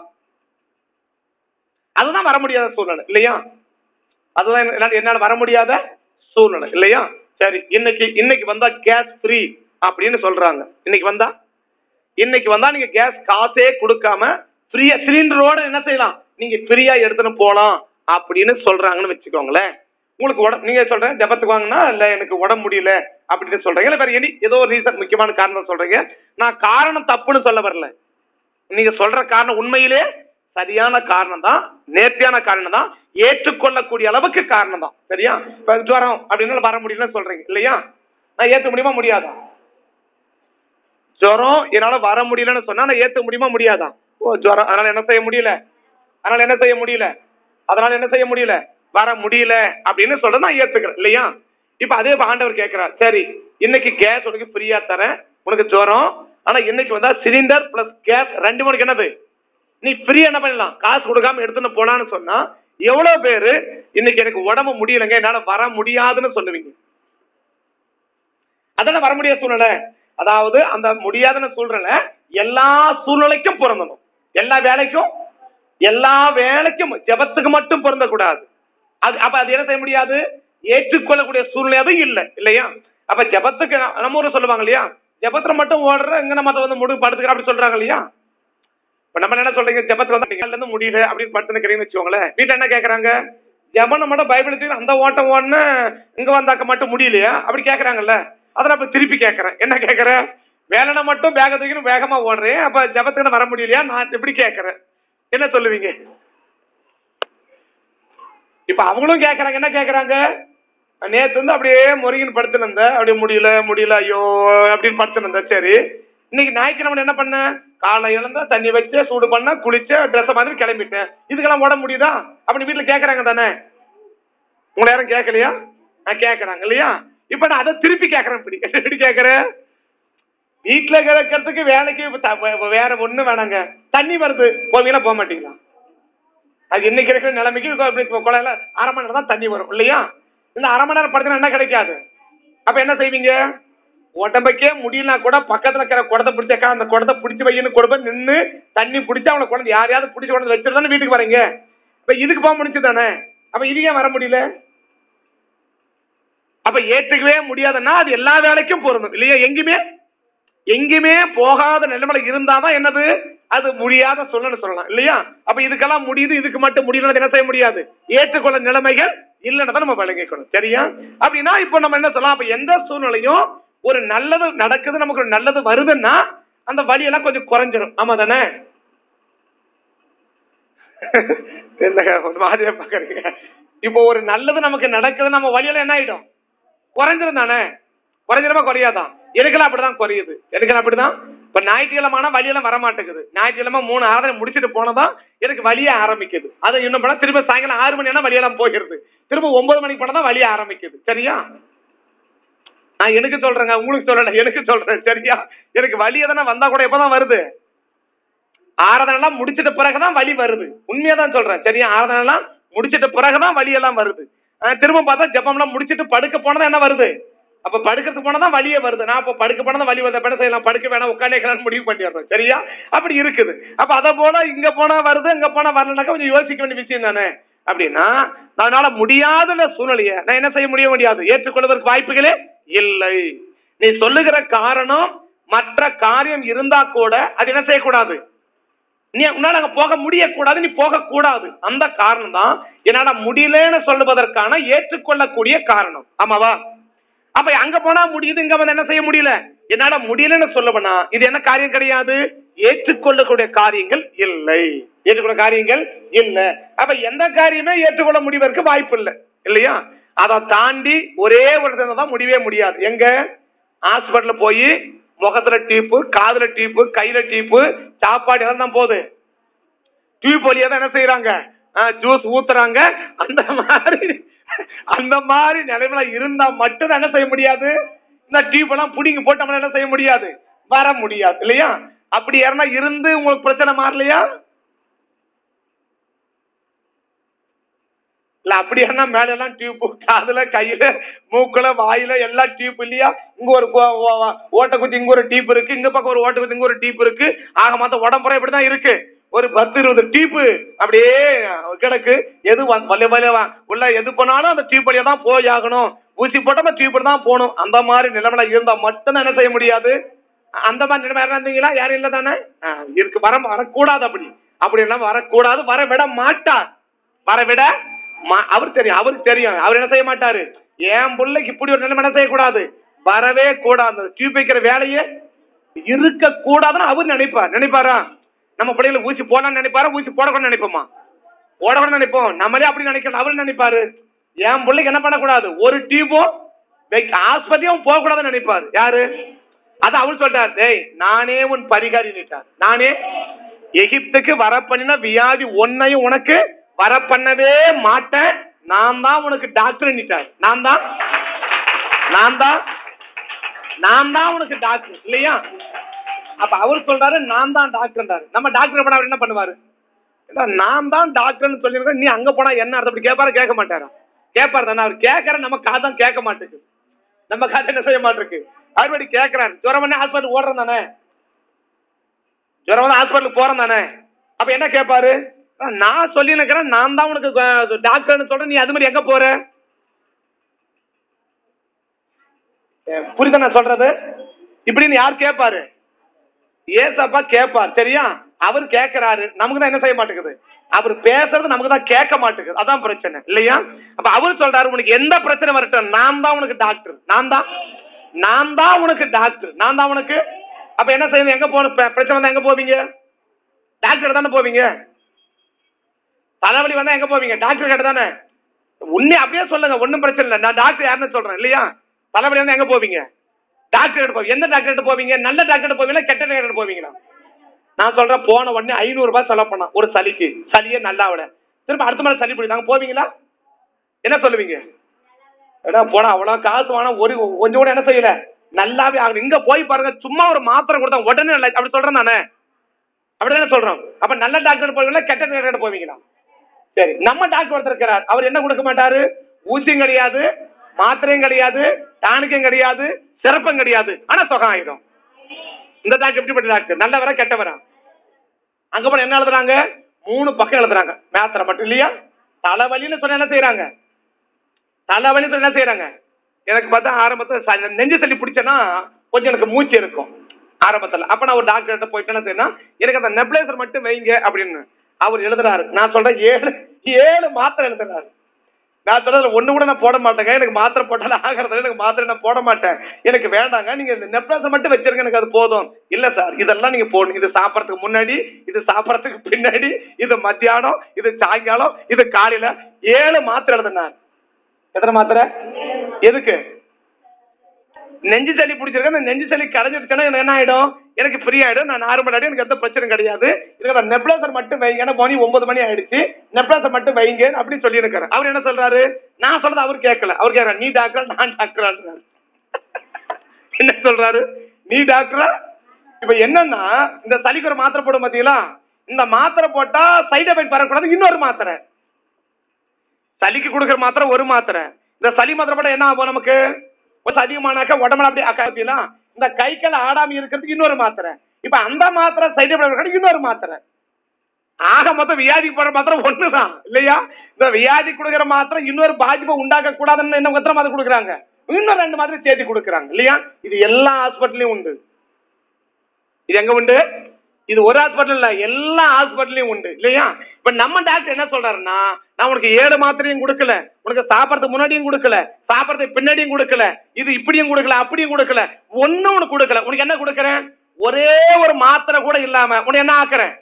அதுதான் வர முடியாத சூழ்நிலை இல்லையா, அதுதான் என்னால வர முடியாத சூழ்நிலை இல்லையா? சரி, இன்னைக்கு வந்தா கேஸ் ஃப்ரீ அப்படின்னு சொல்றாங்க. இன்னைக்கு வந்தா நீங்க கேஸ் காசே கொடுக்காம ஃப்ரீயா சிலிண்டரோட என்ன செய்யலாம், நீங்க ஃப்ரீயா எடுத்துன்னு போலாம் அப்படின்னு சொல்றாங்கன்னு வச்சுக்கோங்களேன். உங்களுக்கு நீங்க சொல்றேன் ஜபத்துக்கு வாங்கினா இல்ல எனக்கு உடம்பு முடியல அப்படின்னு சொல்றீங்க, இல்ல வேற ஏதோ ஒரு ரீசன் முக்கியமான காரணம் சொல்றீங்க. நான் காரணம் தப்புன்னு சொல்ல வரல, நீங்க சொல்ற காரணம் உண்மையிலே சரியான காரணம் தான், நேர்த்தியான காரணம் தான், ஏற்றுக்கொள்ளக்கூடிய அளவுக்கு காரணம் தான், சரியா? ஜுரம் அப்படின்னு வர முடியலன்னு சொல்றீங்க இல்லையா, நான் ஏற்க முடியுமா முடியாதா? ஜுரம் என்னால வர முடியலன்னு சொன்னா நான் ஏற்க முடியுமா முடியாதா? ஓ ஜுரம், அதனால என்ன செய்ய முடியல, வர முடியல அப்படின்னு சொல்ற நான் ஏத்துக்கிறேன் இல்லையா? இப்ப அதே ஆண்டவர் கேட்கிறார், சரி இன்னைக்கு கேஸ் உனக்கு ஃப்ரீயா தரேன், உனக்கு ஜுரம், ஆனா இன்னைக்கு வந்தா சிலிண்டர் பிளஸ் கேஸ் ரெண்டு மணிக்கு என்னது, நீ ஃப்ரீ என்ன பண்ணலாம், காசு கொடுக்காம எடுத்துன்னு போலான்னு சொன்னா எவ்வளவு பேரு இன்னைக்கு எனக்கு உடம்பு முடியலங்க என்னால வர முடியாதுன்னு சொல்லுவீங்க? அதான வர முடியாத சூழ்நிலை. அதாவது அந்த முடியாதுன்னு சூழ்நிலை எல்லா சூழ்நிலைக்கும் பொருந்தணும், எல்லா வேலைக்கும் ஜெபத்துக்கு மட்டும் பொருந்தக்கூடாது. அப்ப அது என்ன செய்ய முடியாது, ஏற்றுக்கொள்ளக்கூடிய சூழ்நிலை அது இல்லையா? அப்ப ஜெபத்துக்கு நம்ம ஊர் சொல்லுவாங்க இல்லையா, ஜெபத்துல மட்டும் ஓடுற இங்க நம்ம வந்து முடிவு படுத்துக்கிற அப்படி சொல்றாங்க இல்லையா? இப்ப நம்ம என்ன சொல்றீங்க, ஜெபத்துல வந்து முடியல அப்படின்னு படுத்துக்கிறீங்கன்னு வச்சுக்கோங்களேன், வீட்டுல என்ன கேக்குறாங்க, ஜெபம் மட்டும் பைபிள் எடுத்து அந்த ஓட்டம் ஓடனு இங்க வந்தாக்க மட்டும் முடியலையா அப்படி கேக்குறாங்கல்ல. அதை நான் திருப்பி கேட்கறேன், என்ன கேட்கறேன், வேலைனை மட்டும் வேக தூக்கின்னு வேகமா ஓடுறேன், அப்ப ஜெபத்துக்கு வர முடியலையா நான் எப்படி கேட்கறேன், என்ன சொல்லுவீங்க? இப்ப அவங்களும் கேட்கறாங்க, என்ன கேட்கறாங்க, நேத்து வந்து அப்படியே முருகின்னு படுத்துன்னு அப்படியே முடியல ஐயோ அப்படின்னு படுத்துன்னு, சரி இன்னைக்கு ஞாயிற்றுக்கிழமை என்ன பண்ண? காலை இழந்தா தண்ணி வச்சு சூடு பண்ண குளிச்ச ட்ரெஸ் மாதிரி கிளம்பிட்டேன். இதுக்கெல்லாம் ஓட முடியுதா? அப்படின்னு வீட்டுல கேட்கறாங்க தானே? உங்களை யாரும் கேட்கலையா? கேட்கறாங்க இல்லையா? இப்ப நான் அதை திருப்பி கேட்கறேன். எப்படி கேட்கறேன்? வீட்டுல கிடக்கிறதுக்கு வேலைக்கு வேற ஒண்ணு வேணாங்க. தண்ணி வருது, போவீங்களா போக மாட்டீங்களா? அது இன்னைக்கு இருக்கிற நிலைமைக்கு குழாயில அரை மணி நேரம் தான் தண்ணி வரும் இல்லையா? இந்த அரை மணி நேரம் படுத்தினா என்ன கிடைக்காது. அப்ப என்ன செய்வீங்க? உடம்புக்கே முடியலனா கூட பக்கத்துல இருக்கிற குடத்தை பிடிச்சக்கா அந்த குடத்தை பிடிச்சி வையன்னு கொடுப்ப நின்று தண்ணி பிடிச்சி அவங்களை குழந்தை யாரையாவது பிடிச்சி கொண்டு வச்சுட்டு வீட்டுக்கு வரீங்க. இப்ப இதுக்கு போக முடிச்சு தானே? அப்ப இது ஏன் வர முடியல? அப்ப ஏற்றுக்கவே முடியாதுன்னா அது எல்லா வேலைக்கும் பொருந்தும் இல்லையா? எங்கேயுமே போகாத நிலைமையில இருந்தாதான் என்னது அது முடியாத சொல்லலாம் இல்லையா? அப்ப இதுக்கெல்லாம் முடியுது, இதுக்கு மட்டும் முடியல என்ன செய்ய முடியாது. ஏற்றுக்கொள்ள நிலைமைகள் இல்லைன்னு நம்ம விளங்கிக்கணும். சரியா? அப்படின்னா இப்ப நம்ம என்ன சொல்லலாம்? அப்ப எந்த சூழ்நிலையும் ஒரு நல்லது நடக்குது, நமக்கு ஒரு நல்லது வருதுன்னா அந்த வழியெல்லாம் கொஞ்சம் குறைஞ்சிடும். ஆமா தானே? மாதிரியா பாக்குறீங்க. இப்போ ஒரு நல்லது நமக்கு நடக்குது, நம்ம வழியெல்லாம் என்ன ஆயிடும்? குறைஞ்சிரும் தானே? குறைஞ்சிரமா குறையாதான்? எனக்கெல்லாம் அப்படிதான் குறையுது. எனக்கெல்லாம் அப்படிதான். இப்ப ஞாயிற்றுக்கிழமான வழியெல்லாம் வரமாட்டேங்குது. ஞாயிற்றுக்கிழமை 3 ஆராதனை முடிச்சுட்டு போனதான் எனக்கு வழிய ஆரம்பிக்குது. அதை இன்னும் பண்ணா திரும்ப சாயங்காலம் 6 மணி வழியெல்லாம் போகிறது. திரும்ப 9 மணிக்கு போனதான் வழிய ஆரம்பிக்குது. சரியா? நான் எனக்கு சொல்றேங்க, உங்களுக்கு சொல்லல, எனக்கு சொல்றேன். சரியா? எனக்கு வலி எதனா வந்தா கூட எப்பதான் வருது? ஆராதனை எல்லாம் முடிச்சிட்ட பிறகுதான் வலி வருது. உண்மையாதான் சொல்றேன். சரியா? ஆராதனை எல்லாம் முடிச்சிட்ட பிறகுதான் வலி எல்லாம் வருது. திரும்ப பார்த்தா ஜெபம் எல்லாம் முடிச்சிட்டு படுக்க போனதான் என்ன வருது? அப்ப படுக்கிறதுக்கு போனதான் வலியே வருது. நான் இப்ப படுக்க போனதான் வலி வருது. என்ன செய்யலாம்? படுக்க வேணாம், உட்காந்து முடிவு பண்ணிடுறோம். சரியா? அப்படி இருக்குது. அப்ப அதை போல இங்க போனா வருது, இங்க போனா வரலனாக்கா கொஞ்சம் யோசிக்க வேண்டிய விஷயம் தானே? அப்படின்னா அதனால முடியாத சூழ்நிலையை நான் என்ன செய்ய முடியாது, ஏற்றுக்கொள்வதற்கு வாய்ப்புகளே இல்லை. நீ சொல்லுகிற காரணம் மற்ற காரியம் இருந்தா கூட அது என்ன செய்யக்கூடாது, நீ உன்னால அங்க போக முடியக்கூடாது, நீ போக கூடாது. அந்த காரணம் தான் என்னால முடியலன்னு சொல்லுவதற்கான ஏற்றுக்கொள்ளக்கூடிய காரணம். ஆமாவா? அப்ப அங்க போனா முடியுது, இங்க வந்து என்ன செய்ய முடியல, என்னால முடியலன்னு சொல்லவனா இது என்ன காரியம் கிடையாது, ஏற்றுக்கொள்ளக்கூடிய காரியங்கள் இல்லை. ஏற்றுக்கொள்ள காரியங்கள் இல்ல. அப்ப எந்த காரியமே ஏற்றுக்கொள்ள முடிவதற்கு வாய்ப்பு இல்லை இல்லையா? அதை தாண்டி ஒரே ஒரு தான் முடியவே முடியாது. எங்க ஹாஸ்பிட்டல்ல போய் முகத்துல டீப்பு, காதுல டீப்பு, கையில டீப்பு, சாப்பாடு எல்லாம் தான் போகுது. டியூப் வழியா தான் என்ன செய்யறாங்க, ஜூஸ் ஊத்துறாங்க. அந்த மாதிரி நிலைமையில இருந்தா மட்டும் என்ன செய்ய முடியாது, இந்த டியூப் எல்லாம் புடிங்கி போட்டு என்ன செய்ய முடியாது, வர முடியாது இல்லையா? அப்படி யாருன்னா இருந்து உங்களுக்கு பிரச்சனை மாறலையா? இல்ல அப்படி என்ன மேல எல்லாம் டியூப், காதுல, கையில, மூக்குல, வாயில எல்லாம் டியூப் இல்லையா? இங்க ஒரு ஓட்ட குச்சி, இங்க ஒரு டியூப் இருக்கு, இங்க பக்கம் ஒரு ஓட்ட குச்சி, இங்க ஒரு டியூப் இருக்கு. ஆக மொத்தம் உடம்புற இப்படிதான் இருக்கு. ஒரு 10-20 டியூப் அப்படியே கிடக்கு. எது உள்ள எது பண்ணாலும் அந்த டியூப் வழியா தான் போய் ஆகணும். ஊசி போட்டா டியூப் தான் போகணும். அந்த மாதிரி நிலைமையில இருந்தா மட்டும் என்ன செய்ய முடியாது. அந்த மாதிரி நிலைமை இருந்தீங்களா? யாரும் இல்ல தானே? இருக்கு. வரக்கூடாது. அப்படி எல்லாம் வரக்கூடாது. வர விட மாட்டார். வர விட அவருக்கு தெரியும். அவர் என்ன செய்ய மாட்டாரு. என் பிள்ளைக்கு இப்படி ஒரு நிலைமை என்ன செய்யக்கூடாது, வரவே கூடாது. டியூப் வைக்கிற வேலையே இருக்க கூடாதுன்னு அவர் நினைப்பாரா? நம்ம பிள்ளைகளை ஊசி போடலாம்னு நினைப்பாரா? ஊசி போடக்கூடாது நினைப்போமா? போடக்கூடாது நினைப்போம். நம்மளே அப்படி நினைக்கணும். அவரு நினைப்பாரு என் பிள்ளைக்கு என்ன பண்ணக்கூடாது, ஒரு டியூபும் ஆஸ்பத்திரியும் போக கூடாதுன்னு நினைப்பாரு. யாரு? அதான் அவர் சொல்றாரு, டேய் நானே உன் பரிகாரி நிட்டார். நானே எகிப்துக்கு வர பண்ணின வியாதி ஒன்னையும் உனக்கு வர பண்ணவே மாட்டேன். நான் தான் உனக்கு டாக்டர் நிட்டார். நான் தான் உனக்கு டாக்டர் இல்லையா? அப்ப அவர் சொல்றாரு நான் தான் டாக்டர். நம்ம டாக்டர் பண்ண அவர் என்ன பண்ணுவாரு, நான் தான் டாக்டர்னு சொல்லிருக்க, நீ அங்க போனா என்ன அர்த்தம்? அப்படி கேட்பாரு? கேட்க மாட்டாரா? கேட்பாரு தானே? அவர் கேட்கற நம்ம காதான் கேட்க மாட்டேங்குது. நம்ம காதை என்ன செய்ய மாட்டிருக்கு. அவர்படி கேட்கிறாரு. ஜுரம் பண்ணி ஹாஸ்பிட்டல் ஓடுறோம் தானே, ஜுரம் வந்து ஹாஸ்பிட்டலுக்கு போறோம் தானே. அப்ப என்ன கேட்பாரு, நான் சொல்லி நினைக்கிறேன் நான் தான் உனக்கு டாக்டர்னு சொல்றேன், நீ அது மாதிரி எங்க போற? புரியுதா நான் சொல்றது? இப்படின்னு யார் கேட்பாரு? ஏசப்பா கேட்பார். சரியா? அவர் கேட்கிறாரு, நமக்கு தான் என்ன செய்ய மாட்டேங்குது, அவர் பேசுறது நமக்கு தான் கேட்க மாட்டேங்குது. அதான் பிரச்சனை இல்லையா? அப்ப அவர் சொல்றாரு, உனக்கு எந்த பிரச்சனை வரட்டும், நான் தான் உனக்கு டாக்டர். நான் தான் உனக்கு டாக்டர். நான் தான் உனக்கு. அப்ப என்ன செய்யணும்? எங்க போன பிரச்சனை வந்தா எங்க போவீங்க? டாக்டர் தானே போவீங்க. தலைவலி வந்தா எங்க போவீங்க? டாக்டர் கிட்ட தானே. உன்னை அப்படியே சொல்லுங்க, ஒன்னும் பிரச்சனை இல்லை. நான் டாக்டர் யாருன்னு சொல்றேன் இல்லையா? தலைவலி வந்தா எங்க போவீங்க? டாக்டர் போவீங்க. எந்த டாக்டர் போவீங்க? நல்ல டாக்டர் போவீங்களா, கெட்ட டாக்டர் போவீங்களா? நான் சொல்றேன், போன உடனே 500 ரூபாய் செலவு பண்ணா ஒரு சளிக்கு, சளியே நல்லா விட, திரும்ப அடுத்த மாதிரி சளி பிடித்தாங்க, போவீங்களா? என்ன சொல்லுவீங்க? போனா அவ்வளவு காசு வாங்க, ஒரு கொஞ்சம் கூட என்ன செய்யல, நல்லாவே ஆகணும். இங்க போய் பாருங்க, சும்மா ஒரு மாத்திரை கொடுத்தா உடனே நல்லா. அப்படி சொல்றேன் நானே, அப்படிதானே சொல்றோம். அப்ப நல்ல டாக்டர் போவீங்களா, கெட்ட டாக்டர் போவீங்களா? சரி, நம்ம டாக்டர் ஒருத்தர் இருக்கிறார், அவர் என்ன கொடுக்க மாட்டாரு? ஊசியும் கிடையாது, மாத்திரையும் கிடையாது, டானிக்கும் கிடையாது, சிறப்பும் கிடையாது, ஆனா சுகம் ஆயிடும். இந்த டாக்டர் எப்படிப்பட்ட டாக்டர்? நல்லவரா கெட்டவரா? அங்க போன என்ன எழுதுறாங்க? 3 பக்கம் எழுதுறாங்க, மாத்திரை மட்டும் இல்லையா? தலைவலின்னு சொன்ன என்ன செய்யறாங்க? தலைவலி என்ன செய்யறாங்க? எனக்கு பார்த்தா ஆரம்பத்துல நெஞ்சு சளி பிடிச்சேன்னா கொஞ்சம் எனக்கு மூச்சு இருக்கும் ஆரம்பத்துல. அப்ப நான் ஒரு டாக்டர் போயிட்டேன்னா செய்யணும், எனக்கு அந்த நெப்ளைசர் மட்டும் வைங்க அப்படின்னு அவர் எழுதுறாரு. நான் சொல்றேன் 7 மாத்திரை எழுதுறாரு. நான் சொல்றது ஒண்ணு கூட நான் போட மாட்டேங்க, எனக்கு மாத்திரை போட்டாலும் ஆகிறது, எனக்கு மாத்திரை நான் போட மாட்டேன், எனக்கு வேண்டாங்க, நீங்க நெப்ளைசர் மட்டும் வச்சிருங்க, எனக்கு அது போதும். இல்ல சார், இதெல்லாம் நீங்க போடணும், இது சாப்பிடறதுக்கு முன்னாடி, இது சாப்பிடறதுக்கு பின்னாடி, இது மத்தியானம், இது சாயங்காலம், இது காலையில. 7 மாத்திரை எழுதுனார். எத்தனை மாத்திரை? எதுக்கு? நெஞ்சு சளி பிடிச்சிருக்க, நெஞ்சு சளி கரைஞ்சிருச்சுன்னா என்ன ஆயிடும்? எனக்கு ஃப்ரீ ஆயிடும், நான் நார்மல் ஆயிடும், எனக்கு எந்த பிரச்சனையும் கிடையாது. இதுல நெப்ளைசர் மட்டும் வைங்க, மணி 9 மணி ஆயிடுச்சு, நெப்ளைசர் மட்டும் வைங்க அப்படின்னு சொல்லி இருக்கிறேன். அவர் என்ன சொல்றாரு? நான் சொல்றது அவர் கேட்கல. அவர் கேட்கறாரு, நீ டாக்டர் நான் டாக்டர். என்ன சொல்றாரு? நீ டாக்டரா? இப்ப என்னன்னா, இந்த சளிக்கு ஒரு மாத்திரை போடும் பாத்தீங்களா, இந்த மாத்திரை போட்டா சைடு எஃபெக்ட் வரக்கூடாது, இன்னொரு மாத்திரை. சளிக்கு கொடுக்குற மாத்திரை ஒரு மாத்திரை, இந்த சளி மாத்திரை போட்டா என்ன ஆகும்? நமக்கு கொஞ்சம் அதிகமானாக்க உடம்புல அப்படியே அக்காத்திலாம் இந்த கை கால் ஆடாம இருக்கிறதுக்கு இன்னொரு மாத்திரை. இப்ப அந்த மாத்திரை சைடு எஃபெக்ட் இன்னொரு மாத்திரை. ஆக மொத்தம் வியாதிக்கு போடுற மாத்திரை ஒண்ணுதான் இல்லையா? இந்த வியாதி கொடுக்குற மாத்திரை இன்னொரு பாதிப்பை உண்டாக்க கூடாதுன்னு என்ன எத்தனை மாத்திரை கொடுக்குறாங்க? இன்னும் 2 மாத்திரை சேர்த்து கொடுக்குறாங்க இல்லையா? இது எல்லா ஹாஸ்பிட்டலையும் உண்டு. இது எங்க உண்டு? இது ஒரு ஹாஸ்பிட்டல் இல்ல, எல்லா ஹாஸ்பிட்டலையும் உண்டு இல்லையா? இப்ப நம்ம டாக்டர் என்ன சொல்றாருன்னா, நான் உனக்கு 7 மாத்திரையும் கொடுக்கல, உனக்கு சாப்பிடறதுக்கு முன்னாடியும் கொடுக்கல, சாப்பிடறதுக்கு பின்னாடியும் கொடுக்கல, இது இப்படியும் கொடுக்கல, அப்படியும் கொடுக்கல, ஒன்னும் உனக்கு கொடுக்கல. உனக்கு என்ன கொடுக்கறேன்? ஒரே ஒரு மாத்திரை கூட இல்லாம உனக்கு என்ன ஆக்குறேன்?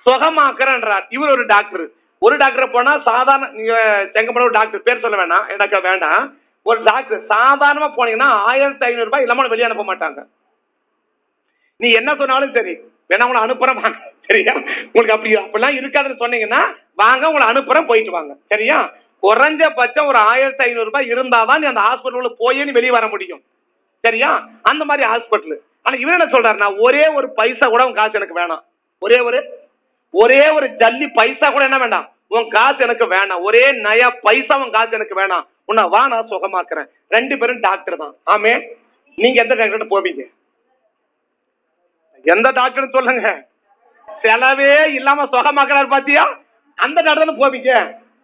சுகமாக்குறேன்றார். இவர் ஒரு டாக்டர். ஒரு டாக்டர் போனா சாதாரண, நீங்க செங்கப்பட ஒரு டாக்டர் பேர் சொல்ல வேணாம், எனக்கு வேண்டாம். ஒரு டாக்டர் சாதாரணமா போனீங்கன்னா 1500 ரூபாய் இல்லாம வெளியே அனுப்ப மாட்டாங்க. நீ என்ன சொன்னாலும் சரி, வேணா உங்களை அனுப்புறேன் வாங்க, சரியா? உங்களுக்கு அப்படிலாம் இருக்காதுன்னு சொன்னீங்கன்னா வாங்க, உங்களை அனுப்புறேன், போயிட்டு வாங்க, சரியா? குறைஞ்சபட்சம் ஒரு 1500 ரூபாய் இருந்தாதான் நீ அந்த ஹாஸ்பிட்டலுக்குள்ள போய் நீ வெளியே வர முடியும், சரியா? அந்த மாதிரி ஹாஸ்பிட்டல். ஆனா இவர் என்ன சொல்றாருன்னா, ஒரே ஒரு பைசா கூட உன் காசு எனக்கு வேணாம், ஒரே ஒரு ஜல்லி பைசா கூட என்ன வேண்டாம், உன் காசு எனக்கு வேணாம், ஒரே நயா பைசா உன் காசு எனக்கு வேணாம், உன்னை வா நான் சுகமாக்குறேன். 2 பேரும் டாக்டர் தான். ஆமே, நீங்க எந்த டாக்டர் போவீங்க? எந்த டாக்டர் சொல்லுங்க? செலவே இல்லாம சுகமாக்குறாரு பாத்தியா, அந்த டாக்டர் போவீங்க.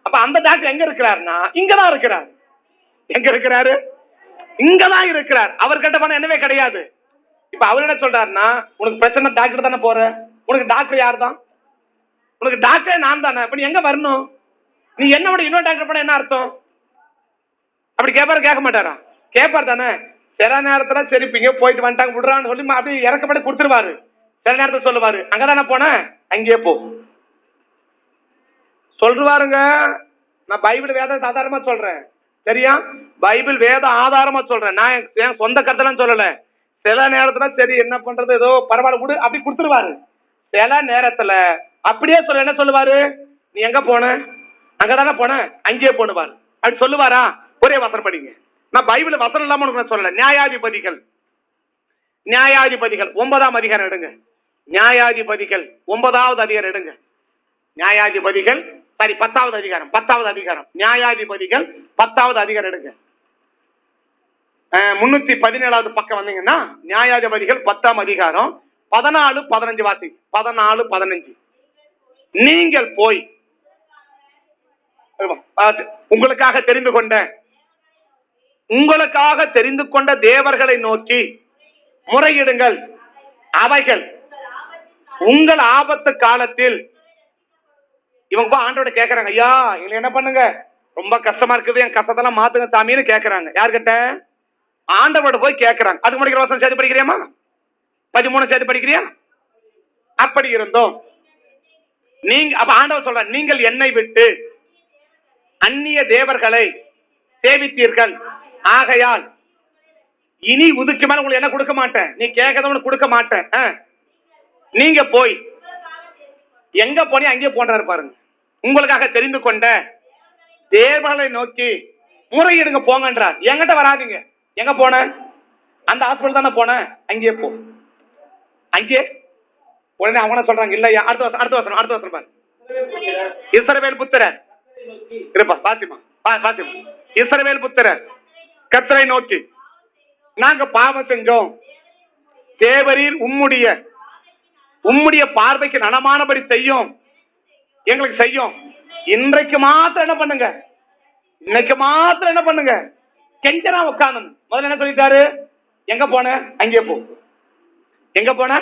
அப்ப அந்த டாக்டர் எங்க இருக்கிறாருன்னா இங்கதான் இருக்கிறார். எங்க இருக்கிறாரு? இங்கதான் இருக்கிறார். அவர்கிட்ட போன என்னவே கிடையாது. இப்ப அவர் என்ன சொல்றாருன்னா, உனக்கு பிரச்சனை டாக்டர் தானே போற, உனக்கு டாக்டர் யார் தான்? உனக்கு டாக்டர் நான் தானே. இப்ப நீ எங்க வரணும்? நீ என்ன விட இன்னொரு டாக்டர் போன என்ன அர்த்தம்? அப்படி கேட்பாரு? கேட்க மாட்டாரா? கேட்பார் தானே. சில நேரத்துல சரிப்பீங்க போயிட்டு வந்துட்டாங்க விடுறான்னு சொல்லி அப்படி இறக்கப்பட்டு கொடுத்துருவாரு. சில நேரத்தில் சொல்லுவாரு, அங்கதானே போன அங்கேயே போ சொல்லுவாருங்க. நான் பைபிள் வேத ஆதாரமா சொல்றேன், சரியா? பைபிள் வேத ஆதாரமா சொல்றேன், நான் என் சொந்த கருத்தெல்லாம் சொல்லல. சில நேரத்துல சரி என்ன பண்றது, ஏதோ பரவாயில்ல விடு அப்படி கொடுத்துருவாரு. சில நேரத்துல அப்படியே சொல்ல என்ன சொல்லுவாரு, நீ எங்க போன, அங்கதானே போன அங்கேயே போடுவாரு. அப்படி சொல்லுவாரா? ஒரே வசனம் படிங்க. நான் பைபிள் வசனம் இல்லாம உனக்கு சொல்லல. நியாயாதிபதிகள் 9ஆம் அதிகாரம் எடுங்க. நியாயாதிபதிகள் 9வது அதிகாரம் எடுங்க. நியாயாதிபதிகள் சரி 10வது அதிகாரம் நியாயாதிபதிகள் 10வது அதிகாரம் எடுங்க. 317வது பக்கம் வந்தீங்கன்னா நியாயாதிபதிகள் 10ஆம் அதிகாரம் 14, 15 வாசி. 14, 15. நீங்கள் போய் உங்களுக்காக தெரிந்து கொண்ட தேவர்களை நோக்கி முறையிடுங்கள், அவைகள் உங்கள் ஆபத்து காலத்தில். இவங்க ஆண்டோட கேட்கறாங்க, ஐயா எங்களை என்ன பண்ணுங்க, ரொம்ப கஷ்டமா இருக்குது, என் கஷ்டத்தெல்லாம் மாத்துங்க சாமின்னு கேட்கறாங்க. யார்கிட்ட? ஆண்டவரோட போய் கேட்கறாங்க. அது முடிக்கிற வருஷம் சேர்த்து படிக்கிறியாமா? 13 சேர்த்து படிக்கிறியா? அப்படி இருந்தோம் நீங்க. அப்ப ஆண்டவர் சொல்ற, நீங்கள் என்னை விட்டு அந்நிய தேவர்களை சேவித்தீர்கள், ஆகையால் இனி இதுக்கு மேல உங்களுக்கு என்ன கொடுக்க மாட்டேன், நீ கேட்கறவனுக்கு கொடுக்க மாட்டேன். நீங்க போய் எங்க போனீங்க அங்கே போன்றாரு பாருங்க. உங்களுக்காக தெரிந்து கொண்ட தேவனை நோக்கி முறையிடுங்க போங்கன்றார். என்கிட்ட வராதீங்க. எங்க போன? அந்த ஹாஸ்பிட்டல் தானே போன, அங்கேயே போ. அங்கே உடனே அவன சொல்றாங்க இல்லையா, அடுத்த வசனம் பாரு. இஸ்ரவேல் புத்திரர் இருப்பா பாத்திமா இஸ்ரவேல் புத்திரர் கர்த்தரை நோக்கி நாங்க பாவம் செஞ்சோம், தேவரீர் உம்முடைய பார்வைக்கு நலமானபடி செய்யும், எங்களுக்கு செய்யும். இன்றைக்கு மாத்திரம் என்ன பண்ணுங்க, இன்னைக்கு மாத்திரம் என்ன பண்ணுங்க, கெஞ்சனா உட்காந்து. முதல்ல என்ன சொல்லிட்டாரு, எங்க போன அங்கே போ. எங்க போன?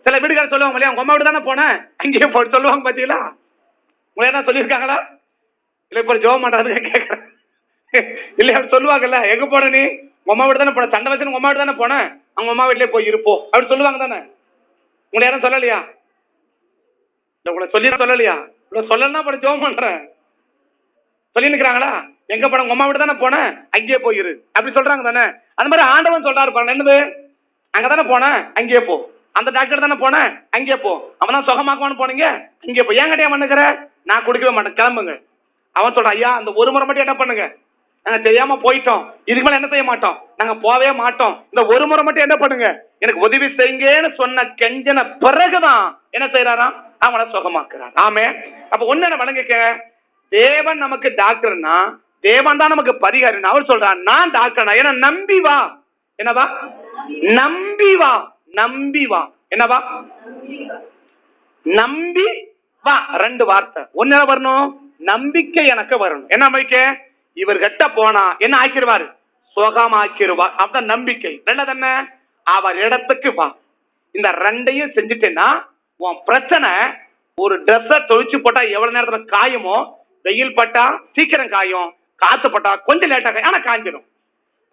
சில வீடுகள் சொல்லுவாங்க இல்லையா, உங்க அம்மா வீடு தானே போன அங்கே போ சொல்லுவாங்க. பாத்தீங்களா? உங்களை என்ன சொல்லியிருக்காங்களா? இல்ல இப்ப ஜோம் பண்றது கேட்கறேன் இல்ல அப்படி சொல்லுவாங்கல்ல, எங்க போன நீ, உங்க அம்மா வீடு தானே போன, சண்டை வச்சு உங்க அம்மா வீடு தானே போன, அவங்க அம்மா வீட்லயே போய் இருப்போம் அப்படி சொல்லுவாங்க தானே. உங்களை யாரும் சொல்லலையா? இல்ல உங்களை சொல்லி சொல்லலையா? இவ்வளவு சொல்லலாம் போட ஜோம் பண்றேன் சொல்லி நிக்கிறாங்களா? எங்க போன, உங்க அம்மா வீடு தானே போன அங்கேயே போயிரு அப்படி சொல்றாங்க தானே. அந்த மாதிரி ஆண்டவன் சொல்றாரு பாருங்க, என்னது, அங்கதானே போன அங்கேயே போ, அந்த டாக்டர் தானே போன அங்கேயே போ, அவன் தான் சுகமாக்குவான்னு போனீங்க அங்கே போ. ஏன் கட்டியா பண்ணுகிற, நான் கொடுக்கவே மாட்டேன் கிளம்புங்க. அவன் சொல்றான், ஐயா அந்த ஒரு முறை மட்டும் என்ன பண்ணுங்க, நாங்க தெரியாம போயிட்டோம், இதுக்கு மேல என்ன செய்ய மாட்டோம், நாங்க போவே மாட்டோம், இந்த ஒரு முறை மட்டும் என்ன பண்ணுங்க எனக்கு உதவி செய்யுங்கன்னு சொன்ன கெஞ்சன பிறகுதான் என்ன செய்யறாராம், அவனை சுகமாக்குறான். ஆமே. அப்ப ஒண்ணு என்ன வழங்கிக்க, தேவன் நமக்கு டாக்டர்னா, தேவன் தான் நமக்கு பரிகாரம். அவர் சொல்றான் நான் டாக்டர்னா, ஏன்னா நம்பி வா. என்னவா? நம்பி வா. நம்பி வா. என்னவா? நம்பி வா. ரெண்டு வார்த்தை. ஒன்னு வரணும், நம்பிக்கை எனக்கு வரணும். என்ன நம்பிக்கை, இவர் கிட்ட போனா என்ன ஆக்கிடுவாரு, சுகம் ஆக்கிடுவார். அப்பதான் நம்பிக்கை. ரெண்டாவது என்ன, அவர் இடத்துக்கு வா. இந்த ரெண்டையும் செஞ்சுட்டேன்னா உன் பிரச்சனை, ஒரு ட்ரெஸ்ஸ தொழிச்சு போட்டா எவ்வளவு நேரத்துல காயுமோ, வெயில் பட்டா சீக்கிரம் காயும், காத்து பட்டா கொஞ்சம் லேட்டா காயும், ஆனா காஞ்சிடும்.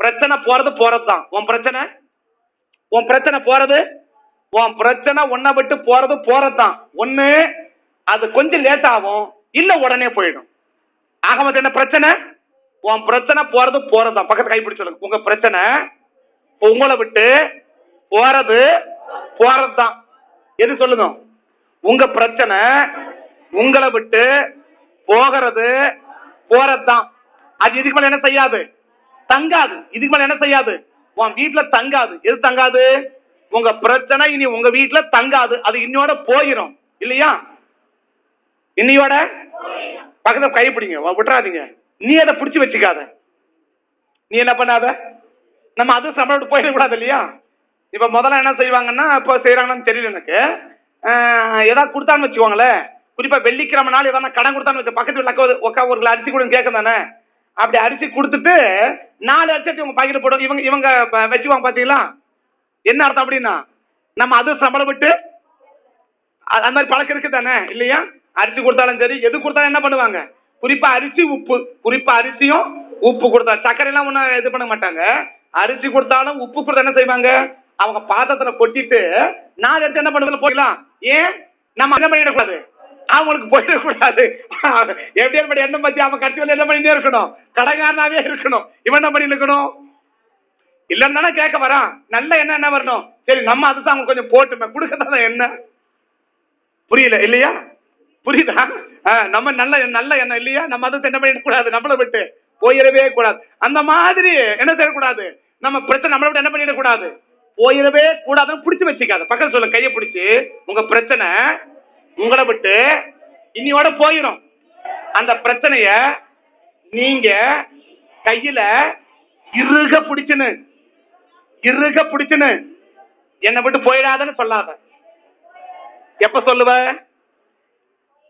பிரச்சனை போறதுதான் உன் பிரச்சனை. உன் பிரச்சனை போறது, உன் பிரச்சனை ஒன்ன விட்டு போறதுதான். ஒண்ணு அது கொஞ்சம் லேட் ஆகும், இல்ல உடனே போயிடும். ஆக மொத்தம் என்ன பிரச்சனை, உன் பிரச்சனை போறதுதான். பக்கத்து கைப்பிடி சொல்லுங்க, உங்க பிரச்சனை உங்களை விட்டு போறதுதான். எது சொல்லுங்க, உங்க பிரச்சனை உங்களை விட்டு போறதுதான். அது இதுக்கு மேல என்ன செய்யாது, தங்காது. இதுக்கு மேல என்ன செய்யாது, உன் வீட்டுல தங்காது. எது தங்காது, உங்க பிரச்சனை இனி உங்க வீட்டுல தங்காது, அது இன்னையோட போயிடும். இல்லையா? இன்னையோட பக்கத்துல கைப்பிடிங்க, விட்டுறாதீங்க. நீ அதை பிடிச்சு வச்சுக்காத. நீ என்ன பண்ணாத, நம்ம அது சம்பளம் போயிடக்கூடாது. இல்லையா? இப்ப முதல்ல என்ன செய்வாங்கன்னா, இப்ப செய்யறாங்கன்னு தெரியல எனக்கு, ஏதாவது கொடுத்தான்னு வச்சுக்கோங்களேன், குறிப்பா வெள்ளிக்கிழமை நாள் ஏதாவது கடன் கொடுத்தான்னு வச்சு, பக்கத்து வீட்டுல ஒரு அரிசி கூட கேட்க தானே, அப்படி அரிசி கொடுத்துட்டு 4 அரிசி உங்க பாக்கெட் போடும். இவங்க வச்சுவாங்க. பாத்தீங்களா என்ன அர்த்தம் அப்படின்னா, நம்ம அது சம்பளம் விட்டு அந்த மாதிரி பழக்கம் இருக்கு தானே. இல்லையா? அரிசி கொடுத்தாலும் சரி, எது கொடுத்தாலும் என்ன பண்ணுவாங்க, குறிப்பா அரிசி உப்பு, குறிப்பா அரிசியும் உப்பு கொடுத்தா, சர்க்கரை எல்லாம் ஒன்னும் இது பண்ண மாட்டாங்க. அரிசி கொடுத்தாலும் உப்பு கொடுத்தா என்ன செய்வாங்க, அவங்க பாத்திரத்துல கொட்டிட்டு 4 அரிசி என்ன பண்ணுறது போயிடலாம். ஏன் நம்ம என்ன பண்ணிடக்கூடாது, அவங்களுக்கு போயிடக்கூடாது. எப்படி எண்ணம் பத்தி அவன் கட்சி வந்து என்ன பண்ணிட்டே இருக்கணும், கடைக்காரனாவே இருக்கணும். இவன் என்ன பண்ணி இருக்கணும், இல்லன்னு தானே கேட்க வரான். நல்ல எண்ணம் என்ன வரணும், சரி நம்ம அதுதான் அவங்க கொஞ்சம் போட்டுமே கொடுக்கறதா என்ன, புரியல. இல்லையா? புரியுதா? நம்ம நல்ல எண்ணம் இல்லையா, நம்ம அதை என்ன பண்ணிட கூடாது, நம்மளை விட்டு போயிடவே கூடாது. அந்த மாதிரி என்ன செய்யக்கூடாது, நம்ம பிரச்சனை நம்மளை விட்டு என்ன பண்ணிடக்கூடாது, போயிடவே கூடாதுன்னு பிடிச்சு வச்சுக்காது. பக்கத்துல சொல்ல, கையை பிடிச்சு, உங்க பிரச்சனை உங்களை விட்டு இன்னையோட போயிடும். அந்த பிரச்சனைய நீங்க கையில இறுக பிடிச்சுன்னு என்னை விட்டு போயிடாதன்னு சொல்லாத. எப்ப சொல்லுவ,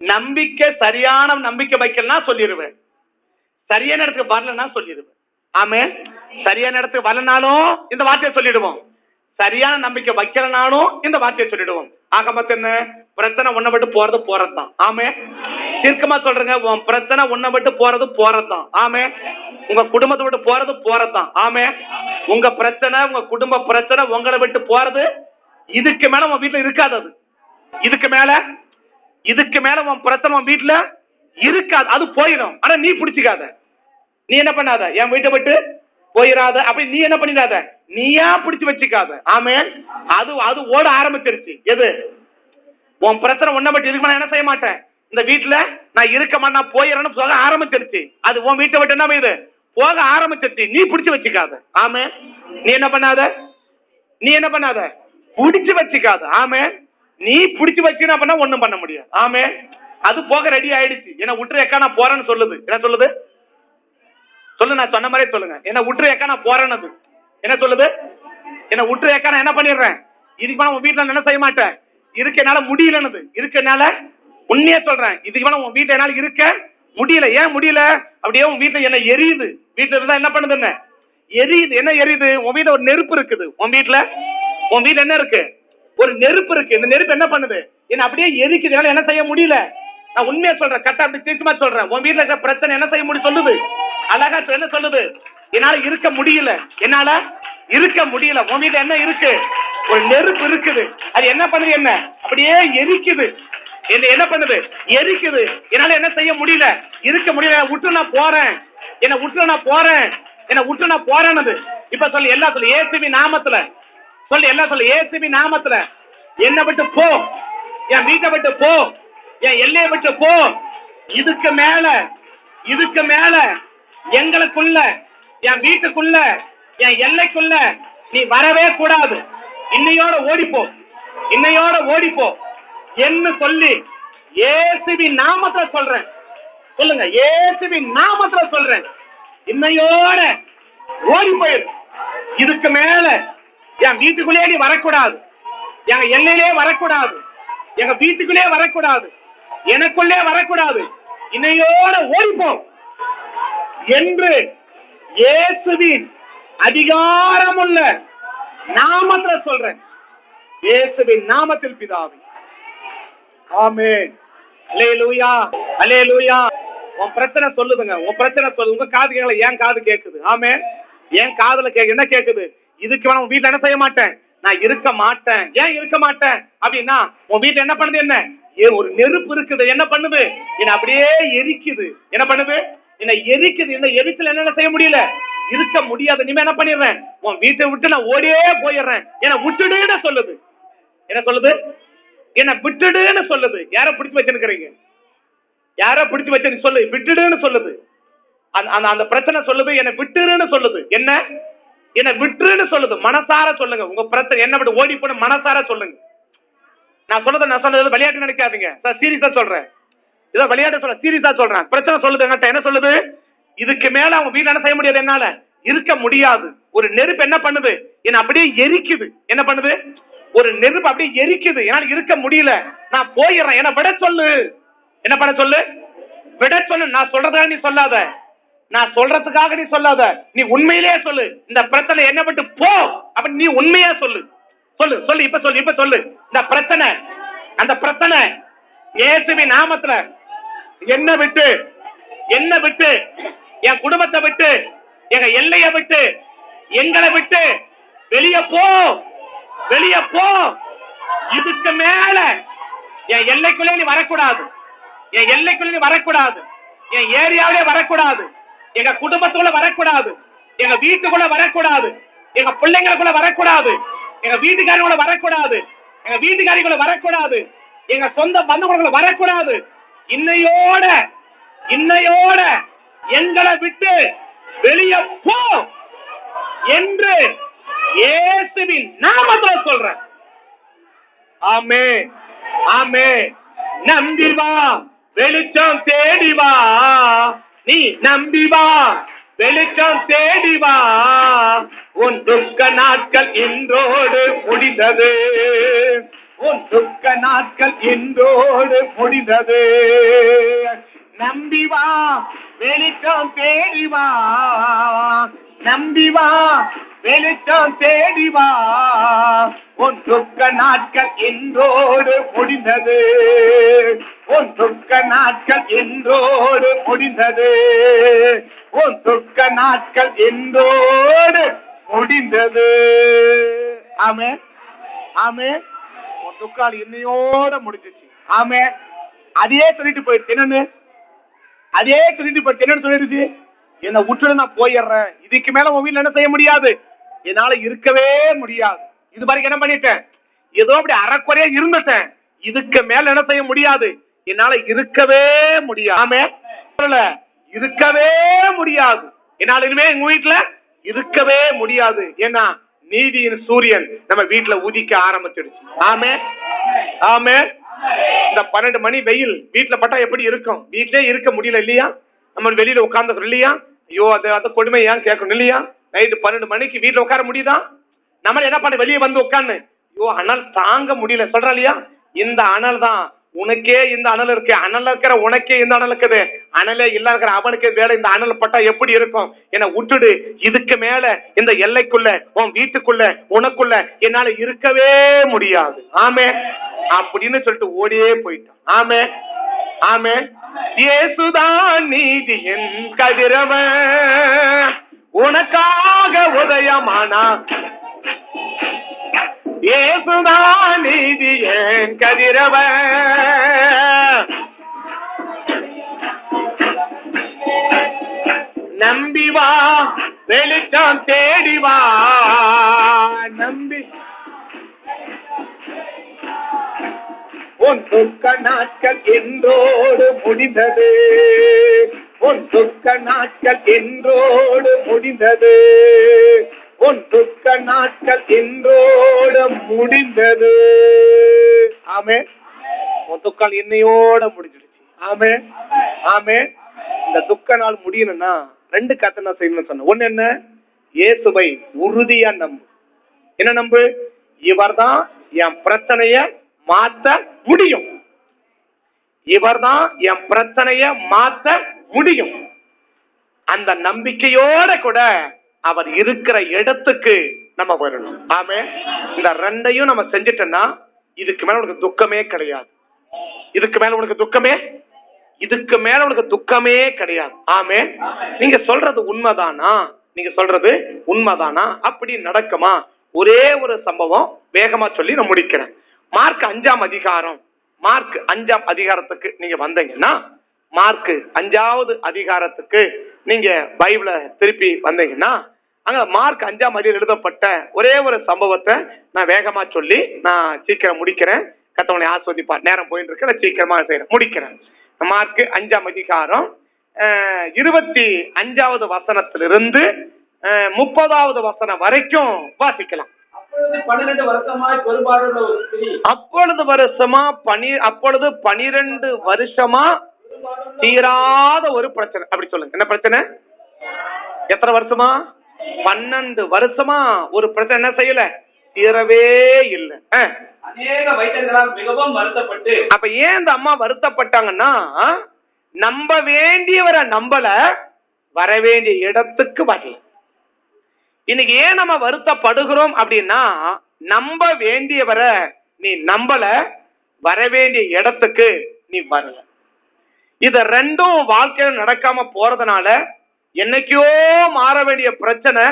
நம்பிக்கை சரியான நம்பிக்கை வைக்கலாம் சொல்லிடுவேன், சரியான இடத்துக்கு வரலன்னா சொல்லிடுவேன். ஆமே. சரியான இடத்துக்கு வரலனாலும் இந்த வார்த்தையை சொல்லிடுவோம், சரியான நம்பிக்கை வைக்கலனாலும் இந்த வார்த்தையை சொல்லிடுவோம். ஆக மொத்தம் என்ன, பிரச்சனை உன்னை விட்டு போறதுதான். ஆமே. தீர்க்கமா சொல்றேங்க, உன் பிரச்சனை உன்னை விட்டு போறதுதான். ஆமே. உங்க குடும்பத்தை விட்டு போறதுதான். ஆமே. உங்க பிரச்சனை, உங்க குடும்ப பிரச்சனை உங்களை விட்டு போறது, இதுக்கு மேல உன் வீட்டுல இருக்காது. அது இதுக்கு மேல உன் பிரச்சனை உன் வீட்டுல இருக்காது, அது போயிடும். ஆனா நீ பிடிச்சிக்காத, நீ என்ன பண்ணாத, என் வீட்டை விட்டு போயிடாத. அப்படி நீ என்ன பண்ணிடாத, நீயா பிடிச்சு வச்சுக்காத. ஆமென். அது அது ஓட ஆரம்பிச்சிருச்சு. எது உன் பிரச்சனை? ஒன்ன பற்றி இருக்கு, நான் என்ன செய்ய மாட்டேன், இந்த வீட்டுல நான் இருக்க மாட்டேன், நான் போயிடறேன்னு சொல்ல ஆரம்பிச்சிருச்சு. அது உன் வீட்டை விட்டு என்ன இது போக ஆரம்பிச்சிருச்சு. நீ பிடிச்சு வச்சுக்காத. ஆமென். நீ என்ன பண்ணாத, நீ என்ன பண்ணாத, பிடிச்சு வச்சுக்காத. ஆமென். நீ பிடிச்சு வச்சுனா பண்ண ஒண்ணும் பண்ண முடியாது. ஆமென். அது போக ரெடி ஆயிடுச்சு. என்ன விட்டுரு அக்கா நான் போறேன்னு சொல்லுது. என்ன சொல்லுது சொல்லு, நான் சொன்ன மாதிரியே சொல்லுங்க. என்ன விட்டுரு அக்கா நான் போறேன்னு என்ன சொல்லுது, என்ன விட்டுரு அக்கா நான் என்ன பண்ணிடுறேன், இதுக்கு மேல உன் வீட்டுல என்ன செய்ய மாட்டேன், இருக்க என்னால முடியலன்னு. இருக்க என்னால உண்மையே சொல்றேன், இதுக்கு மேல உன் வீட்டுல என்னால இருக்க முடியல. ஏன் முடியல? அப்படியே உன் வீட்டுல என்ன எரியுது. வீட்டுல இருந்தா என்ன பண்ணுது, என்ன எரியுது. என்ன எரியுது? உன் வீட்டுல ஒரு நெருப்பு இருக்குது. உன் வீட்டுல என்ன இருக்கு, ஒரு நெருப்பு இருக்கு. இந்த நெருப்பு என்ன பண்ணுது, என்ன அப்படியே எரிக்குது. என்னால என்ன செய்ய முடியல. நான் உண்மையா சொல்றேன், கரெக்டா அப்படி தீர்க்கமா சொல்றேன். உன் வீட்டுல இருக்க பிரச்சனை என்ன செய்ய முடியும் சொல்லுது, அழகா என்ன சொல்லுது, என்னால இருக்க முடியல, என்னால இருக்க முடியல. உன் வீட்டுல என்ன இருக்கு, ஒரு நெருப்பு இருக்குது. அது என்ன பண்ணுது, என்ன அப்படியே எரிக்குது. என்ன பண்ணுது, எரிக்குது. என்னால என்ன செய்ய முடியல, இருக்க முடியல. விட்டு நான் போறேன், என்ன விட்டு நான் போறேன், என்ன விட்டு நான் போறேன்னு. இப்ப சொல்லு, எல்லாம் சொல்லு, இயேசுவின் நாமத்துல சொல்லு, எல்லாம் சொல்லு, இயேசுவின் நாமத்துல என்ன விட்டு போ, என் வீட்டை விட்டு போ, என் எல்லையை விட்டு போ. இதுக்கு மேல எங்களுக்குள்ள, என் வீட்டுக்குள்ள, என் எல்லைக்குள்ள நீ வரவே கூடாது. இன்னையோட ஓடிப்போ என்று சொல்லி இயேசுவின் நாமத்துல சொல்றேன். சொல்லுங்க, இயேசுவின் நாமத்துல சொல்றேன். இன்னையோட ஓடி போயிரு. இதுக்கு மேல என் வீட்டுக்குள்ளே நீ வரக்கூடாது, எங்க எல்லையிலே வரக்கூடாது, எங்க வீட்டுக்குள்ளே வரக்கூடாது, எனக்குள்ளே வரக்கூடாது. இன்னையோட ஓடிப்போ என்று இயேசுவின் அதிகாரமுள்ள நாமத்துல சொல்றேன். இயேசுவின் நாமத்தில் பிதாவே, ஆமென். அல்லேலூயா, அல்லேலூயா. உன் பிரச்சனை சொல்லுதுங்க, உன் பிரச்சனை சொல்லு. உங்க காது கேட்கல, ஏன் காது கேக்குது. ஆமென். ஏன் காதுல என்ன கேக்குது, இதுக்கு வேணா உன் வீட்டுல என்ன செய்ய மாட்டேன், நான் இருக்க மாட்டேன். ஏன் இருக்க மாட்டேன் அப்படின்னா, உன் வீட்டுல என்ன பண்ணுது, என்ன ஒரு நெருப்பு இருக்குது. என்ன பண்ணுது, என்ன அப்படியே எரிக்குது. என்ன பண்ணுது, என்ன எரிக்குது. இந்த எரிச்சல் என்ன செய்ய முடியல, இருக்க முடியாது. நீ என்ன பண்ணிடுறேன், உன் வீட்டை விட்டு நான் ஓடியே போயிடுறேன். என்ன விட்டுடுன்னு சொல்லுது. என்ன சொல்லுது, என்ன விட்டுடுன்னு சொல்லுது. யார பிடிச்சு வச்சிருக்கிறீங்க, யார பிடிச்சு வச்சு சொல்லு, விட்டுடுன்னு சொல்லுது. அந்த பிரச்சனை சொல்லுது, என்ன விட்டுருன்னு சொல்லுது. என்ன விட்டுருன்னு சொல்லுது. மனசார சொல்லுங்க, உங்க பிரச்சனை என்ன விட்டு ஓடி போன மனசார சொல்லுங்க. நான் சொன்னது விளையாட்டு நினைக்காதீங்க, சீரியஸா சொல்றேன். இதை விளையாட்டு சொல்ல, சீரியஸா சொல்றேன். பிரச்சனை சொல்லுது, என்ன சொல்லுது, இதுக்கு மேல அவங்க வீட்டுல என்ன செய்ய முடியாது, என்னால இருக்க முடியாது. ஒரு நெருப்பு என்ன பண்ணுது, என்ன அப்படியே எரிக்குது. என்ன பண்ணுது, ஒரு நெருப்பு அப்படியே எரிக்குது. என்னால இருக்க முடியல, நான் போயிடுறேன். என்ன விட சொல்லு. என்ன பண்ண சொல்லு, விட சொல்லு. நான் சொல்றதுக்காக நீ சொல்லாத, நான் சொல்றதுக்காக நீ சொல்லாத, நீ உண்மையிலேயே சொல்லு. இந்த பிரச்சனை என்ன விட்டு போ அப்படி நீ உண்மையா சொல்லு. இப்ப சொல்லு. இந்த பிரச்சனை, அந்த பிரச்சனை இயேசுவின் நாமத்துல என்ன விட்டு, என் குடும்பத்தை விட்டு, எங்க எல்லையை விட்டு, எங்களை விட்டு வெளியே போ. இதுக்கு மேல என் எல்லைக்குள்ளே நீ வரக்கூடாது, என் எல்லைக்குள்ள நீ வரக்கூடாது, என் ஏரியாவிலே வரக்கூடாது, எங்க குடும்பத்துக்குள்ள வரக்கூடாது, எங்க வீட்டுக்குள்ள வரக்கூடாது, எங்க பிள்ளைங்களுக்குள்ள வரக்கூடாது, எங்க வீட்டுக்காரங்களுக்குள்ள வரக்கூடாது, எங்க வீட்டுக்காரிக்குள்ள வரக்கூடாது, எங்க சொந்த பந்தங்களுக்குள்ள வரக்கூடாது. இன்னையோட எங்களை விட்டு வெளியே போ என்று இயேசுவின் நாமத்தில் சொல்றேன். ஆமென், ஆமென். நம்பி வா, வெளிச்சம் தேடி வா. நீ நம்பி வா, வெளிச்சம் தேடி வா. உன் துக்க நாட்கள் இன்றோடு முடிந்தது, உன் துக்க நாட்கள் இன்றோடு முடிந்தது. நம்பி வா, வெளிச்சம் தேடி வா. நம்பி வா, வெளிச்சம் தேடி வா. உன் துக்க நாட்கள் இன்றோடு முடிந்தது, உன் துக்க நாட்கள் இன்றோடு முடிந்தது, உன் துக்க நாட்கள் இன்றோடு முடிந்தது. ஆமென், ஆமென். உன் துக்கால் இன்னையோட முடிஞ்சிச்சு. ஆமென். அதே சொல்லிட்டு போயிடுச்சு. என்னன்னு சொல்லிடுச்சு, என்ன விட்டுட்டு நான் போயிடுறேன், இதுக்கு மேல உன் வீட்டுல என்ன செய்ய முடியாது, என்னால இருக்கவே முடியாது, இது வரைக்கும் என்ன பண்ணிட்டேன், ஏதோ அப்படி அறக்குறையா இருந்துட்டேன், இதுக்கு மேல என்ன செய்ய முடியாது, என்னால இருக்கவே முடியாது, இருக்கவே முடியாது, என்னால இனிமே எங்க வீட்டுல இருக்கவே முடியாது. ஏன்னா நீதியின் சூரியன் நம்ம வீட்டுல உதிக்க ஆரம்பிச்சிடுச்சு. ஆமே ஆமே. இந்த 12 மணி வெயில் வீட்டுல பட்டா எப்படி இருக்கும், வீட்லயே இருக்க முடியல இல்லையா, நம்ம வெளியில உட்கார்ந்து இல்லையா, ஐயோ அது கொடுமை ஏன் கேட்கணும் இல்லையா, நைட்டு 12 மணிக்கு வீட்டுல உட்கார முடியுதா, நம்ம என்ன பண்ண வெளியே வந்து உட்கார்ந்து ஐயோ அனல் தாங்க முடியல சொல்றா இல்லையா, இந்த அனல் தான் உனக்கே இந்த அனல் இருக்கு, அனல் இருக்கிற உனக்கே இந்த அனல் இருக்குது, அனலே இல்ல இருக்கிற அவனுக்கு வேலை இந்த அனல் பட்டா எப்படி இருக்கும், என்ன விட்டுடு, இதுக்கு மேல இந்த எல்லைக்குள்ள உன் வீட்டுக்குள்ள உனக்குள்ள என்னால இருக்கவே முடியாது. ஆமே அப்படின்னு சொல்லிட்டு ஓடியே போயிட்டான். ஆமே ஆமே. இயேசுதான் நீதியின் கதிரவன், உனக்காக உதயமானா, இயேசுதான் நீதியின் கதிரவன், நம்பி வா வெளிச்சம் தேடி வா, நம்பி உன் துக்க நாட்கள் என்றோடு முடிந்தது, உன் துக்க நாட்கள் என்றோடு முடிந்தது, உன் துக்க நாட்கள் என்றோடு முடிந்தது. ஆமே. உன் துக்கம் என்னையோட முடிஞ்சிடுச்சு. ஆமே ஆமே. இந்த துக்க நாள் முடியணும்னா 2 கத்தை நான் செய்யணும்னு சொன்னேன். ஒண்ணு என்ன, இயேசுவை உறுதியா நம்பு. என்ன நம்பு, இவர்தான் என் பிரச்சனைய மாத்த முடியும், இவர்தான் என் பிரச்சனைய மாத்த முடியும். அந்த நம்பிக்கையோட கூட அவர் இருக்கிற இடத்துக்கு நம்ம வரணும். ஆமே. இந்த 2ஐயும் நம்ம செஞ்சிட்டோம்னா இதுக்கு மேல உனக்கு துக்கமே கிடையாது, இதுக்கு மேல உனக்கு துக்கமே, இதுக்கு மேல உனக்கு துக்கமே கிடையாது. ஆமே. நீங்க சொல்றது உண்மைதானா, நீங்க சொல்றது உண்மைதானா, அப்படி நடக்குமா? ஒரே ஒரு சம்பவம் வேகமா சொல்லி நான் முடிக்கிறேன். மார்க் 5ஆம் அதிகாரம், மார்க் 5ஆம் அதிகாரத்துக்கு நீங்க வந்தீங்கன்னா, மார்க் 5வது அதிகாரத்துக்கு நீங்க பைபிள திருப்பி வந்தீங்கன்னா, அங்க மார்க் 5ஆம் அதிகாரம் எழுதப்பட்ட ஒரே ஒரு சம்பவத்தை நான் வேகமா சொல்லி நான் சீக்கிரம் முடிக்கிறேன். கர்த்தர் ஆசீர்வதிப்பார். நேரம் போயிட்டு இருக்கு, நான் சீக்கிரமா செய்யறேன், முடிக்கிறேன். மார்க் 5ஆம் அதிகாரம் 25வது வசனத்திலிருந்து 30வது வசனம் வரைக்கும் வாசிக்கலாம். அப்பொழுது 12 வருஷமா தீராத ஒரு பிரச்சனை. அப்படி சொல்லுங்க, என்ன பிரச்சனை? எத்தனை வருஷமா? 12 வருஷமா ஒரு பிரச்சனை என்ன செய்யல, தீரவே இல்லை. அநேக வைத்தியர்களால் மிகவும் வருத்தப்பட்டு. அப்ப ஏன் இந்த அம்மா வருத்தப்பட்டாங்கன்னா, நம்ப வேண்டியவரை நம்பல, வர வேண்டிய இடத்துக்கு வரல. இன்னைக்கு ஏன் நம்ம வருத்தப்படுகிறோம் அப்படின்னா, நம்ப வேண்டியவரை நீ நம்பல, வர வேண்டிய இடத்துக்கு நீ வரல. இத 2ம் வாழ்க்கையில நடக்காம போறதுனால என்னைக்கோ மாற வேண்டிய பிரச்சனை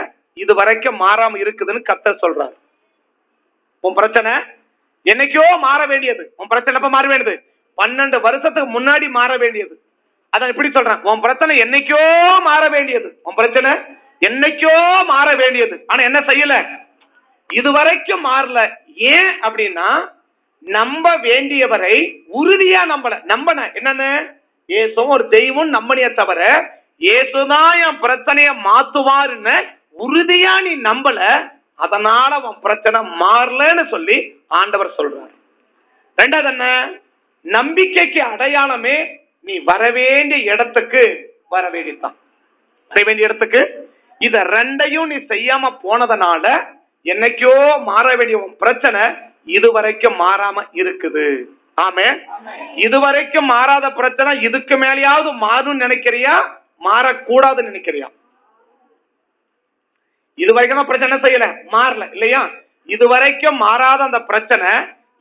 இது வரைக்கும் மாறாம இருக்குதுன்னு கர்த்தர் சொல்றாரு. உன் பிரச்சனை என்னைக்கோ மாற வேண்டியது, உன் பிரச்சனை எப்ப மாற வேண்டியது? 12 வருஷத்துக்கு முன்னாடி மாற வேண்டியது. அதான் இப்படி சொல்றேன், உன் பிரச்சனை என்னைக்கோ மாற வேண்டியது, உன் பிரச்சனை என்னைக்கோ மாற வேண்டியது. ஆனா என்ன செய்யல, இதுவரைக்கும் மாறல. ஏன் அப்படின்னா, நம்ப வேண்டியவரை உறுதியா நம்பல. நம்பன என்னன்னு, இயேசுவும் ஒரு தெய்வம் நம்பனிய தவிர, இயேசுதான் என் பிரச்சனைய மாத்துவாருன்னு உறுதியா நீ நம்பல, அதனால உன் பிரச்சனை மாறலன்னு சொல்லி ஆண்டவர் சொல்றார். 2வது என்ன, நம்பிக்கைக்கு அடையாளமே நீ வர வேண்டிய இடத்துக்கு வர வேண்டியதான், செய்ய வேண்டிய இடத்துக்கு. இத 2ஐயும் நீ செய்யாம போனதனால என்னைக்கோ மாற வேண்டிய உன் பிரச்சனை இதுவரைக்கும் மாறாம இருக்குது. ஆமே. இதுவரைக்கும் மாறாத பிரச்சனை இதுக்கு மேலேயாவது மாறும் நினைக்கிறியா, மாறக்கூடாதுன்னு நினைக்கிறியா? இதுவரைக்கும் பிரச்சனை செய்யல, மாறல இல்லையா? இதுவரைக்கும் மாறாத அந்த பிரச்சனை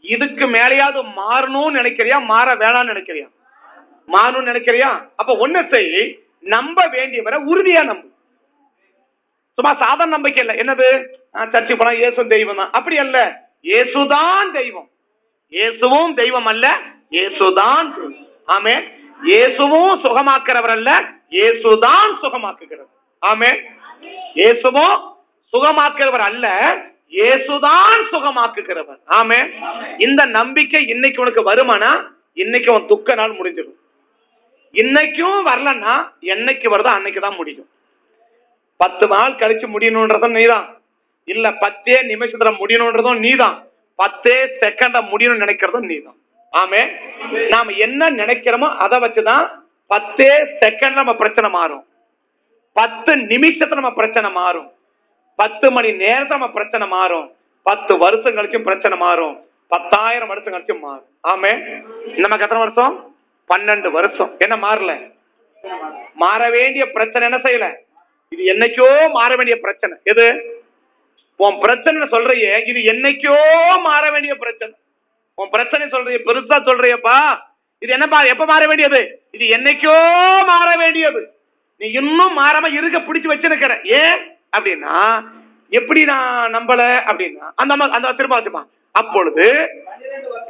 இதுக்கு மேலேயாவது மாறணும்னு நினைக்கிறியா, மாற வேணாம்னு நினைக்கிறியா? மாறணும்னு நினைக்கிறியா? அப்ப ஒண்ணு செய், நம்ப வேண்டியவரை உறுதியா நம்பு. சும்மா சாதாரண நம்பிக்கை இல்ல. என்னது, சர்ச்சை போனா இயேசு தெய்வம் தான், அப்படி அல்ல. இயேசுதான் தெய்வம். இயேசுவும் தெய்வம் அல்ல, இயேசுதான். ஆமே. இயேசுவும் சுகமாக்குறவர் அல்ல, இயேசுதான் சுகமாக்குகிறவர். ஆமென். இயேசுவும் சுகமாக்குறவர் அல்ல, இயேசுதான் சுகமாக்குகிறவர். ஆமென். இந்த நம்பிக்கை இன்னைக்கு உனக்கு வருமானா, இன்னைக்கு உன் துக்க நாள் முடிஞ்சிடும். இன்னைக்கும் வரலன்னா என்னைக்கு வருதோ அன்னைக்கு தான் முடியும். 10 நாள் கழிச்சு முடியணும்ன்றதும் நீதான், இல்ல 10 நிமிஷத்துல முடியணும்ன்றதும் நீதான், 10 செகண்ட முடியணும்னு நினைக்கிறதும் நீதான். ஆமென். நாம என்ன நினைக்கிறோமோ அதை வச்சுதான் 10 செகண்ட்ல நம்ம பிரச்சனை மாறும், 10 நிமிஷத்துல நம்ம பிரச்சனை மாறும், 10 மணி நேரத்துல நம்ம பிரச்சனை மாறும், 10 வருஷம் கழிச்சும் பிரச்சனை மாறும், 10,000 வருஷம் கழிச்சும் மாறும். ஆமென். நமக்கு எத்தனை வருஷம்? 12 வருஷம். என்ன மாறல? மாற வேண்டிய பிரச்சனை என்ன செய்யல? இது என்னைக்கோ மாற வேண்டிய பிரச்சனை. எது உன் பிரச்சனை சொல்றியே, இது என்னைக்கோ மாற வேண்டிய பிரச்சனை. உன் பிரச்சனை சொல்றிய பெருசா சொல்றியப்பா, இது என்னப்பா எப்ப மாற வேண்டியது? இது என்னைக்கோ மாற வேண்டியது. நீ இன்னும் மாறாம இருக்க பிடிச்சு வச்சிருக்கிற. ஏன் அப்படின்னா, எப்படி நான் நம்பல அப்படின்னா, அந்த திரும்ப வச்சுப்பான். அப்பொழுது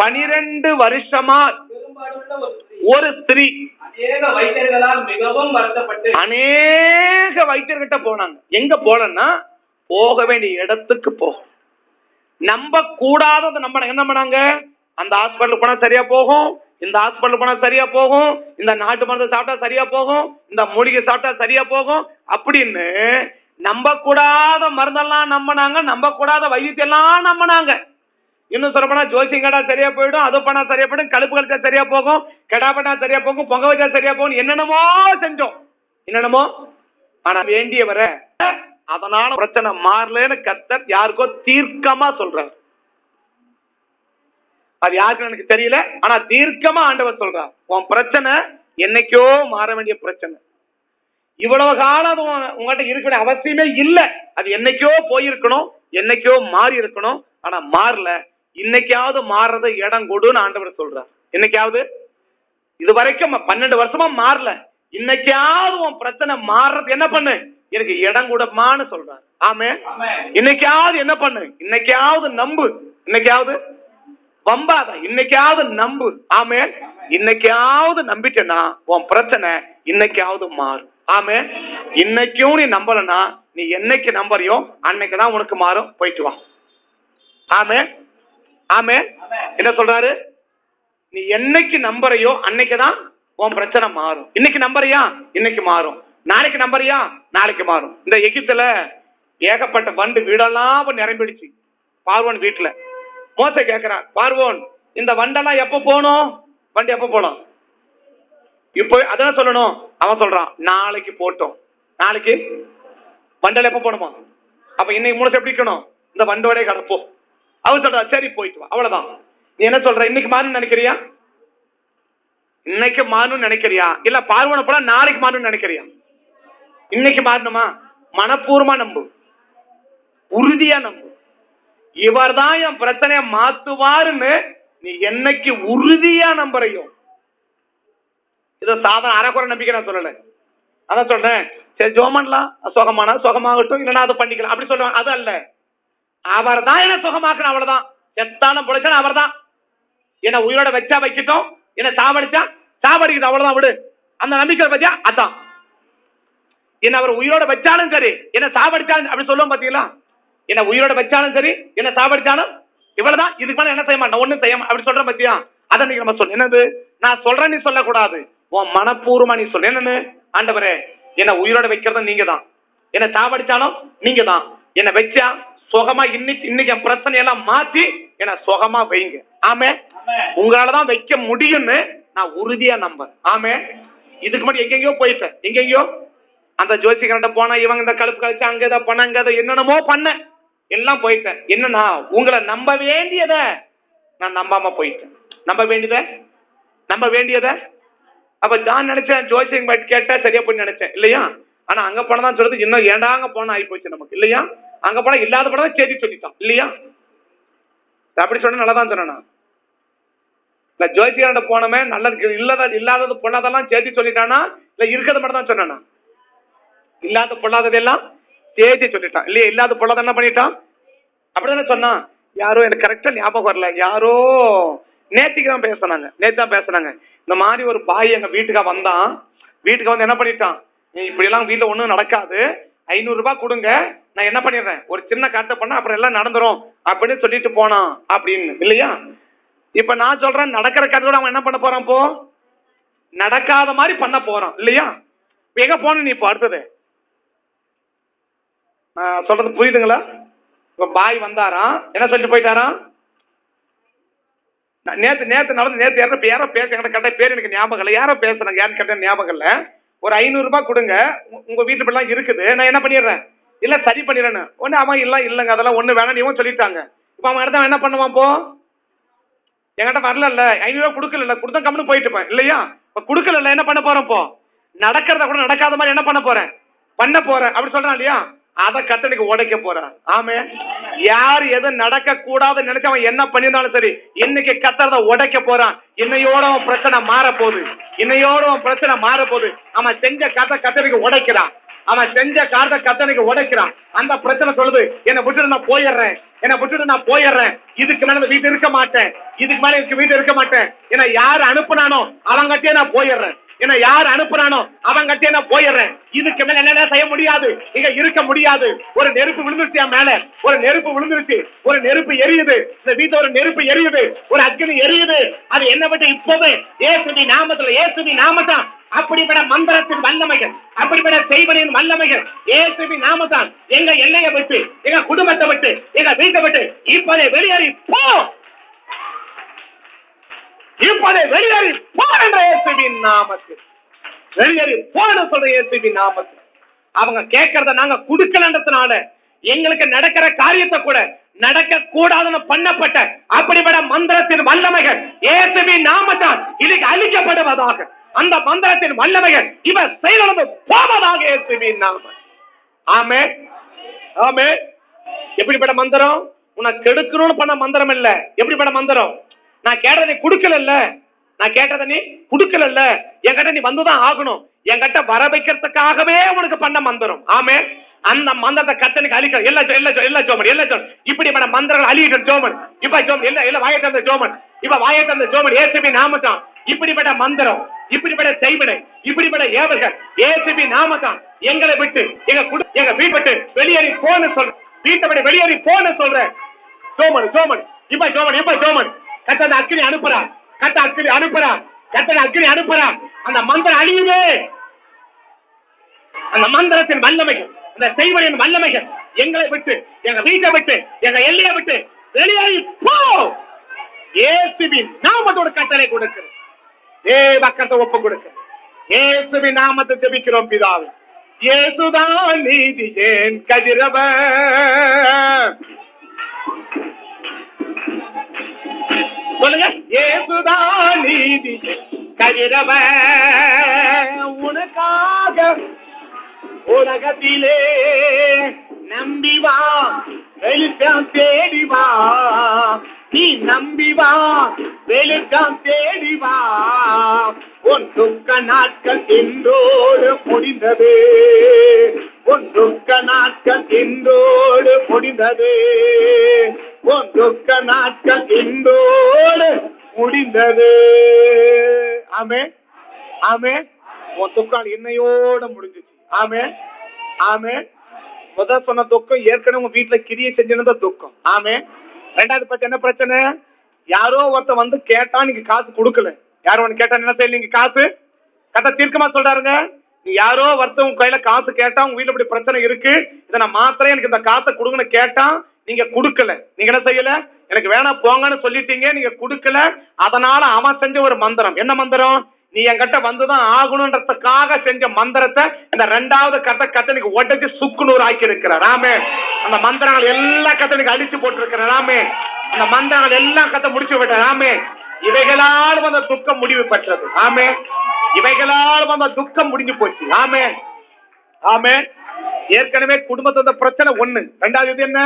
12 வருஷமா ஒரு ஸ்திரீ அநேக வைத்தியர்களால் மிகவும் வருத்தப்பட்டு அநேக வைத்தியர்கிட்ட போனாங்க. எங்க போலன்னா, போக வேண்டிய இடத்துக்கு போகும். நம்ப கூடாதது நம்ம என்ன பண்ணாங்க? அந்த ஹாஸ்பிட்டல் போனா சரியா போகும், இந்த ஹாஸ்பிட்டல் போனா சரியா போகும், இந்த நாட்டு மருந்து சாப்பிட்டா சரியா போகும், இந்த மூலிகை சாப்பிட்டா சரியா போகும் அப்படின்னு நம்ப கூடாத மருந்தெல்லாம் நம்பினாங்க, நம்ப கூடாத வைத்தியெல்லாம் நம்பினாங்க. இன்னும் சொல்ல போனா ஜோசியம் கேட்டா சரியா போயிடும், அது பண்ணா சரியா போயிடும், கழுப்பு கழிச்சா சரியா போகும், கெடா பண்ணா சரியா போகும், பொங்க வச்சா சரியா போகும், என்னென்னமோ செஞ்சோம், என்னென்னமோ. ஆனா வேண்டியவரை அதனால பிரச்சனை மாறலன்னு கர்த்தர் யாருக்கோ தீர்க்கமா சொல்றார். அது யாருக்கு எனக்கு தெரியல, ஆனா தீர்க்கமா ஆண்டவர் சொல்றார், உன் பிரச்சனை என்னைக்கோ மாற வேண்டிய பிரச்சனை. இவ்வளவு காலம் உங்ககிட்ட இருக்கிற அவசியமே இல்லை. அது என்னைக்கோ போயிருக்கணும், என்னைக்கோ மாறி இருக்கணும், ஆனா மாறல. இன்னைக்காவது மாறுறது இடம் கொடுன்னு ஆண்டவர் சொல்றார். இன்னைக்காவது, இது வரைக்கும் 12 வருஷமா மாறல, இன்னைக்காவது உன் பிரச்சனை மாறுறது என்ன பண்ணு, எனக்கு இடம் கொடுமான்னு சொல்றார். ஆமென். இன்னைக்காவது என்ன பண்ணு, இன்னைக்காவது நம்பு, இன்னைக்காவது வம்பாத, இன்னைக்காவது நம்பு. ஆமென். இன்னைக்காவது நம்பிட்டேன்னா உன் பிரச்சனை இன்னைக்காவது மாறும். ஆமென். இன்னைக்கும் நீ நம்பலன்னா, நீ என்னைக்கு நம்பறியோ அன்னைக்குதான் உனக்கு மாறும். போயிட்டு வா. ஆமென். ஆமென். என்ன சொல்றாரு? நீ என்னைக்கு நம்புறையோ அன்னைக்குதான் உன் பிரச்சனை மாறும். இன்னைக்கு நம்புறியா, இன்னைக்கு மாறும். நாளைக்கு நம்புறியா, நாளைக்கு மாறும். இந்த எகிப்துல ஏகப்பட்ட வண்டு வீடெல்லாம் நிரம்பிடுச்சு. பார்வோன் வீட்டுல மோசே கேட்கிறான், பார்வோன் இந்த வண்டெல்லாம் எப்ப போகணும்? வண்டு எப்ப போலாம்? இப்போ அதான் சொல்லணும். அவன் சொல்றான், நாளைக்கு போட்டோம். நாளைக்கு வண்டல் எப்ப போகணுமா? அப்ப இன்னைக்கு மூணு எப்படி இருக்கணும்? இந்த வண்டோடே கிடப்போம். அவன் சொல்றா, சரி போயிட்டு வா, அவ்வளவுதான். நீ என்ன சொல்ற? இன்னைக்கு மாறணும்னு நினைக்கிறியா? இன்னைக்கு மாறணும்னு நினைக்கிறியா? இல்ல பார்வனை போல நாளைக்கு மாறணும்னு நினைக்கிறியா? இன்னைக்கு மாறணுமா? மனப்பூர்வமா நம்பு, உறுதியா நம்பு. இவர் தான் என் பிரச்சனைய மாத்துவாருன்னு நீ என்னைக்கு உறுதியா நம்புறையோ, இத சாதாரண அரைக்குறை நம்பிக்கை நான் சொல்லல. அதான் சொல்றேன், சரி ஜோமன்லாம் சுகமானா சுகமாகட்டும், இல்லைன்னா அதை பண்ணிக்கலாம் அப்படி சொல்லுவாங்க. அது அல்ல. அவர் தான் என்ன சுகமாக்கணும், அவ்வளவுதான். செத்தான பொழைச்சாலும் அவர் தான். என்ன உயிரோட வச்சா வைக்கட்டும், என்ன சாவடிச்சா சாவடிக்குது, அவ்வளவுதான். விடு. அந்த நம்பிக்கை பத்தியா அதான். என்ன அவர் உயிரோட வச்சாலும் சரி, என்ன சாவடிச்சாலும் அப்படி சொல்லுவோம் பாத்தீங்களா? என்ன உயிரோட வச்சாலும் சரி, என்ன சாவடிச்சாலும் இவ்வளவுதான். இதுக்கு மேல என்ன செய்ய மாட்டேன், ஒண்ணும் செய்ய அப்படி சொல்றேன் பத்தியா? அதை நீங்க நம்ம சொல்ல. என்னது நான் சொல்றேன் நீ சொல்லக்கூடாது, உன் மனப்பூர்வமா நீ சொல்ல. என்னன்னு? ஆண்டவரே என்ன உயிரோட வைக்கிறதும் நீங்க தான், என்ன சாவடிச்சாலும் நீங்க தான், என்ன வச்சா சுகமா இன்னைக்கு என் பிரச்சனை எல்லாம் மாத்தி என்ன சுகமா வைங்க. ஆமே, உங்களாலதான் வைக்க முடியும்னு நான் உறுதியா நம்புறேன். ஆமே. இதுக்கு முன்னாடி எங்கெங்கயோ போயிட்டேன், எங்கெங்கயோ அந்த ஜோசிகர்கிட்ட போனா, இவங்க இந்த கழுப்பு கழிச்சு அங்க இதை பண்ண, அங்க அதை என்னென்னமோ பண்ண, எல்லாம் போயிட்டேன். என்னன்னா உங்களை நம்ப வேண்டியத நான் நம்பாம போயிட்டேன். நம்ப வேண்டியத அப்ப நான் நினைச்சேன் ஜோசியம் கேட்டா சரியா போய் நினைச்சேன், இல்லையா? ஆனா அங்க போனதான் சொல்றது, இன்னும் ஏண்டாங்க போனா ஆகி போச்சு நமக்கு, இல்லையா? அங்க போனா இல்லாத படம் செய்தி சொல்லிட்டான், இல்லையா? அப்படி சொன்ன நல்லதான் சொன்னா. இல்ல ஜோசியர்கிட்ட போனமே நல்லது இல்லாதது பொல்லாதெல்லாம் செய்தி சொல்லிட்டானா, இல்ல இருக்கிறத மட்டும் தான் சொன்னா? இல்லாத பொல்லாததெல்லாம் செய்தி சொல்லிட்டான், இல்லையா? இல்லாத பொல்லாத என்ன பண்ணிட்டான்? அப்படிதானே சொன்னான். யாரோ எனக்கு கரெக்டா ஞாபகம் வரல, யாரோ நேத்து தான் பேசுனாங்க. இந்த மாதிரி ஒரு பாய் எங்க வீட்டுக்கு வந்தான். வீட்டுக்கு வந்து என்ன பண்ணிட்டான், இப்படி எல்லாம் வீட்டுல ஒண்ணும் நடக்காது, 500 ரூபாய் கொடுங்க, நான் என்ன பண்ணிடுறேன், ஒரு சின்ன காட்ட பண்ண அப்புறம் எல்லாம் நடந்துரும் அப்படின்னு சொல்லிட்டு போனான் அப்படின்னு இல்லையா. இப்ப நான் சொல்றேன், நடக்கிற காட்டோட அவன் என்ன பண்ண போறான், இப்போ நடக்காத மாதிரி பண்ண போறான் இல்லையா. எங்க போன நீ இப்போ அடுத்தது சொல்றது புரியுதுங்களா? இப்ப பாய் வந்தாராம், என்ன சொல்லிட்டு போயிட்டாராம், நேத்து யாரோ பேச கரெக்டா பேர் எனக்கு ஞாபகம் இல்லை, யாரோ பேசுறாங்க, யாரும் கரெக்டா ஞாபகம் இல்லை, ஒரு 500 ரூபாய் கொடுங்க, உங்க வீட்டுல எல்லாம் இருக்குது, நான் என்ன பண்ணிடுறேன், இல்ல சரி பண்ணிடுறேன்னு. ஒண்ணு அவன் இல்லங்க அதெல்லாம் ஒண்ணு வேணாம் நீவும் சொல்லிட்டாங்க. இப்ப அவன் இடத்த என்ன பண்ணுவான், போ என்கிட்ட வரல, 500 ரூபாய் கொடுக்கல, கொடுத்தா கம்முன்னு போயிட்டு இருப்பேன் இல்லையா. இப்ப கொடுக்கல என்ன பண்ண போறேன், இப்போ நடக்கிறத கூட நடக்காத மாதிரி என்ன பண்ண போறேன் அப்படி சொல்றான் இல்லையா. அத கத்தனைக்கு உடைக்க போறான். ஆமே, யார் எது நடக்க கூடாதுன்னு நினைச்சு அவன் என்ன பண்ணிருந்தாலும் சரி, இன்னைக்கு கத்தறத உடைக்க போறான். இன்னையோட அவன் பிரச்சனை மாற போகுது. அவன் செஞ்ச கத்தனைக்கு உடைக்கிறான். அந்த பிரச்சனை சொல்லுது, என்னை விட்டுட்டு நான் போயிடுறேன், இதுக்கு மேல வீட்டு இருக்க மாட்டேன், என்ன யாரு அனுப்புனானோ அவங்ககிட்டயே நான் போயிடுறேன், இதுக்கு மேல என்ன செய்ய முடியாது, இங்க இருக்க முடியாது. ஒரு நெருப்பு விழுந்துருச்சு மேல, ஒரு நெருப்பு எரியுது, இந்த வீட்டுல ஒரு நெருப்பு எரியுது, ஒரு அக்னி எரியுது. அது என்ன விட்டு இப்பவே இயேசுவின் நாமத்தான் அப்படிப்பட்ட மந்திரத்தின் வல்லமைகள், அப்படிப்பட்ட செய்வனின் வல்லமைகள் இயேசுவின் நாமத்தான் எங்க எல்லையை விட்டு, எங்க குடும்பத்தை விட்டு, எங்க வீட்டை விட்டு இப்போதே வெளியேறி போ என்ற இயேசுவின் நாமத்தில் வெளியேறி போன்னு சொல்ற இயேசுவின் நாமத்தில். அவங்க கேட்கறத நாங்க கொடுக்கலன்றதுனால எங்களுக்கு நடக்கிற காரியத்தை கூட நடக்க கூடாதுன்னு பண்ணப்பட்ட அப்படிப்பட்ட மந்திரத்தின் வல்லமைகள் இயேசுவின் நாமத்தால் இன்னைக்கு அழிக்கப்படுவதாக. அந்த மந்திரத்தின் வல்லமைகள் இவர் செயலிழந்து போவதாக இயேசுவின் நாமம். ஆமென், ஆமென். எப்படிப்பட்ட மந்திரம்? உன்னை கெடுக்கணும்னு பண்ண மந்திரம் இல்ல. எப்படிப்பட்ட மந்திரம்? நான் கேட்டதை கொடுக்கல, என்கிட்ட நீ வந்துதான் ஆகணும், என்கிட்ட வர வைக்கிறதுக்காகவே உனக்கு பண்ண மந்திரம். ஆமே, அந்த மந்திரத்தை கத்தனுக்கு அழிக்க எல்லா சோமன் இப்படிப்பட்ட மந்திரங்கள் அழிக்கிற சோமன் இப்ப வாயத்தந்த சோமன் இயேசுவின் நாமத்தான். இப்படிப்பட்ட மந்திரம், இப்படிப்பட்ட செய்வினை, இப்படிப்பட்ட ஏவல்கள் இயேசுவின் நாமத்தான் எங்களை விட்டு எங்க வீட்டை விட்டு வெளியேறி போன்னு சொல்ற, வீட்டை விட்டு வெளியேறி போன்னு சொல்ற சோமன் இப்ப சோமன் கத்தனை அக்கினி அனுப்புறா, அந்த மந்திரம் அழியுது. அந்த மந்திரத்தின் வல்லமைகள், அந்த செய்வனின் வல்லமைகள் எங்களை விட்டு, எங்க வீட்டை விட்டு, எங்க எல்லையை விட்டு வெளியேறி போ. இயேசுவின் நாமத்தோட கட்டளை கொடுக்கிறேன், பக்கத்தை ஒப்பு கொடுக்கிறேன். இயேசுவின் நாமத்தை ஜெபிக்கிறோம் பிதாவே. இயேசுதான் நீதி ஏன் கதிரவன், சொல்லுங்க. இயேசுதான் நீதி கதிரவன், உனக்காக உலகத்திலே நம்பி வா, வெளிச்சம் தேடி வா, நீ நம்பி வா, வெளிச்சம் தேடி வா. உன் துக்க நாட்கள் இன்றோடு முடிந்தது, உன் துக்க நாட்கள் இன்றோடு முடிந்தது, உன் துக்க நாட்கள் இன்றோடு முடிந்தது. ஆமென், ஆமென். உன் துக்கம் இன்னையோட முடிஞ்சிச்சு. ஆமென், ஆமென். முதல் சொன்ன துக்கம் ஏற்கனவே உங்க வீட்டுல கிரியை செஞ்சிருந்த துக்கம். ஆமென். ரெண்டாவது பட்சம் என்ன பிரச்சனை? யாரோ ஒருத்த வந்து கேட்டா நீங்க காசு கொடுக்கல, யாரோ ஒன்னு கேட்டா என்ன செய்யல, நீங்க காசு கட்ட தீர்க்கமா சொல்றாருங்க. நீ யாரோ ஒருத்த உங்க கையில காசு கேட்டா, உங்க வீட்டுல இப்படி பிரச்சனை இருக்கு, இதை நான் மாத்திரம் எனக்கு இந்த காசை கொடுங்கன்னு கேட்டா நீங்க கொடுக்கல, நீங்க என்ன செய்யல, எனக்கு வேணா போங்கன்னு சொல்லிட்டீங்க, நீங்க கொடுக்கல. அதனால அவன் செஞ்ச ஒரு மந்திரம், என்ன மந்திரம்? நீ என்கிட்ட வந்துதான் ஆகணும்ன்றதுக்காக செஞ்ச மந்திரத்தை இந்த ரெண்டாவது கத்தனைக்கு உடச்சு சுக்குநூறு ஆக்கி இருக்கிறார். ஆமே, அந்த மந்திரங்கள் எல்லா கத்தனைக்கு அடிச்சு போட்டிருக்கிறார். ஆமே, அந்த மந்திரங்கள் எல்லாம் கத்த முடிச்சு விட்டார். ஆமே, இவைகளால் வந்த துக்கம் முடிவு பெற்றது. ஆமே, இவைகளால் வந்த துக்கம் முடிஞ்சு போச்சு. ஆமே, ஆமே. ஏற்கனவே குடும்பத்தோட பிரச்சனை ஒண்ணு. ரெண்டாவது இது என்ன?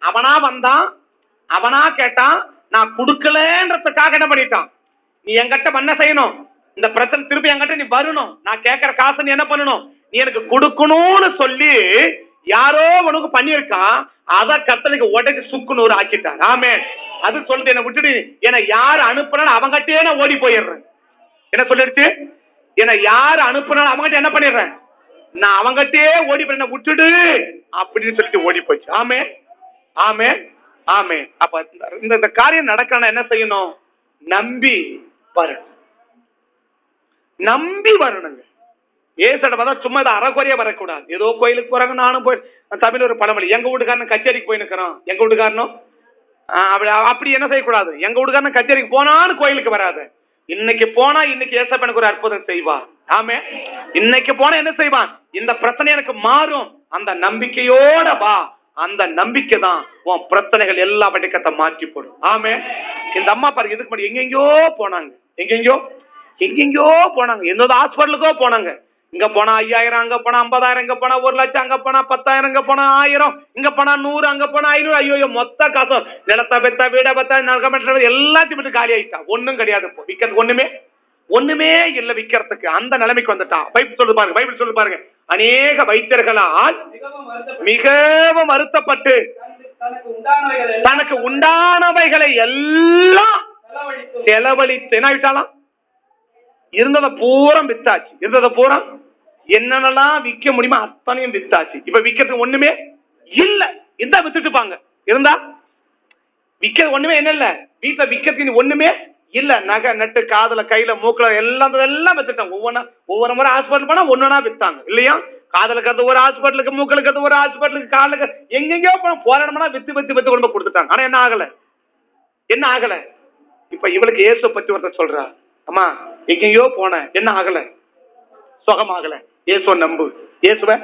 அவனா வந்தான், அவனா கேட்டான், நான் கொடுக்கலன்றதுக்காக என்ன பண்ணிட்டான், நீ என்கிட்ட என்ன செய்யணும், இந்த பிரச்சனை திருப்பி என்கிட்ட நீ வரணும், நான் கேட்கிற காசு நீ என்ன பண்ணணும், நீ எனக்கு கொடுக்கணும்னு சொல்லி யாரோ உனக்கு பண்ணியிருக்கான், அத கத்தனைக்கு உடச்சு சுக்குநூறு ஆக்கிட்டார். ஆமே, அது சொல்லிட்டு என்ன விட்டுடு, என்னை யார் அனுப்புனாலும் அவங்ககிட்டயே நான் ஓடி போயிடுறேன். என்ன சொல்லிடுச்சு? என்னை யார் அனுப்புனாலும் அவங்ககிட்ட என்ன பண்ணிடுறேன், நான் அவங்ககிட்டயே ஓடி போய் என்ன விட்டுடு அப்படின்னு சொல்லிட்டு ஓடி போச்சு. ஆமே ஆமே ஆமே. அப்ப இந்த காரியம் நடக்கணும் என்ன செய்யணும்? நம்பி வரணும், நம்பி வரணுங்க. ஏசட பார்த்தா சும்மா இதை அறக்குறையா வரக்கூடாது. ஏதோ கோயிலுக்கு போறாங்க, நானும் போய் தமிழ் ஒரு பழமொழி, எங்க வீட்டுக்காரன் கச்சேரிக்கு போய் நிற்கிறோம், எங்க வீட்டுக்காரனும் அப்படி என்ன செய்யக்கூடாது. எங்க வீட்டுக்காரன் கச்சேரிக்கு போனான்னு கோயிலுக்கு வராது. இன்னைக்கு போனா இன்னைக்கு ஏசப்பனுக்கு ஒரு அற்புதம் செய்வான். ஆமே. இன்னைக்கு போனா என்ன செய்வான்? இந்த பிரச்சனை எனக்கு மாறும், அந்த நம்பிக்கையோட வா. அந்த நம்பிக்கை தான் உன் பிரச்சனைகள் எல்லா வடிக்கத்தை மாற்றி போடும். ஆமே. இந்த அம்மா பாருங்க, இதுக்கு முன்னாடி எங்கெங்கயோ போனாங்க, எங்கெங்கயோ போனாங்க, எந்த ஹாஸ்பிட்டலுக்கோ போனாங்க. இங்க போனா 5000, அங்க போனா 50,000, இங்க போனா 1,00,000, அங்க போனா 10,000, இங்க போனா 1000, இங்க போனா 100, அங்க போனா 500. ஐயோ, மொத்த காசும் நிலத்தை பெத்தா வீட பெத்தா எல்லாத்தையும் விட்டு காலி ஆயிட்டா. ஒண்ணும் கிடையாது, விற்கிறது ஒண்ணுமே இல்ல விற்கிறதுக்கு. அந்த நிலைமைக்கு வந்துட்டான். பைபிள் சொல்லு பாருங்க, அநேக வைத்தியர்களால் மிகவும் வருத்தப்பட்டு தனக்கு உண்டானவைகளை எல்லாம் செலவழித்து என்ன ஆயிட்டாலாம்? இருந்ததை பூரா வித்தாச்சு. இருந்ததை பூரா என்னென்னலாம் விற்க முடியுமோ அத்தனையும் வித்தாச்சு. இப்ப விற்கிறதுக்கு ஒண்ணுமே இல்ல. இருந்தா வித்துட்டுப்பாங்க. இருந்தா விற்கிறது ஒண்ணுமே என்ன இல்ல, வீட்டுல விற்கிறதுக்கு ஒண்ணுமே இல்ல. நகை நட்டு காதுல கையில மூக்குல எல்லாம் வித்துட்டாங்க. ஒவ்வொரு முறை ஹாஸ்பிட்டல் போனா ஒன்னொன்னா வித்தாங்க இல்லையா? காதல கருத்து ஒரு ஹாஸ்பிட்டலுக்கு, மூக்கல கருத்து ஒரு ஹாஸ்பிட்டலுக்கு, காலுக்கு எங்கெங்கயோ போறோம்னா வித்து கொண்டு கொடுத்துட்டாங்க. ஆனா என்ன ஆகல? இப்ப இவளுக்கு இயேசு பத்தி ஒருத்தர் சொல்றா, அம்மா எங்கெங்கயோ போன, என்ன ஆகல? சுகமாகல. இயேசுவை நம்பு, இயேசுவை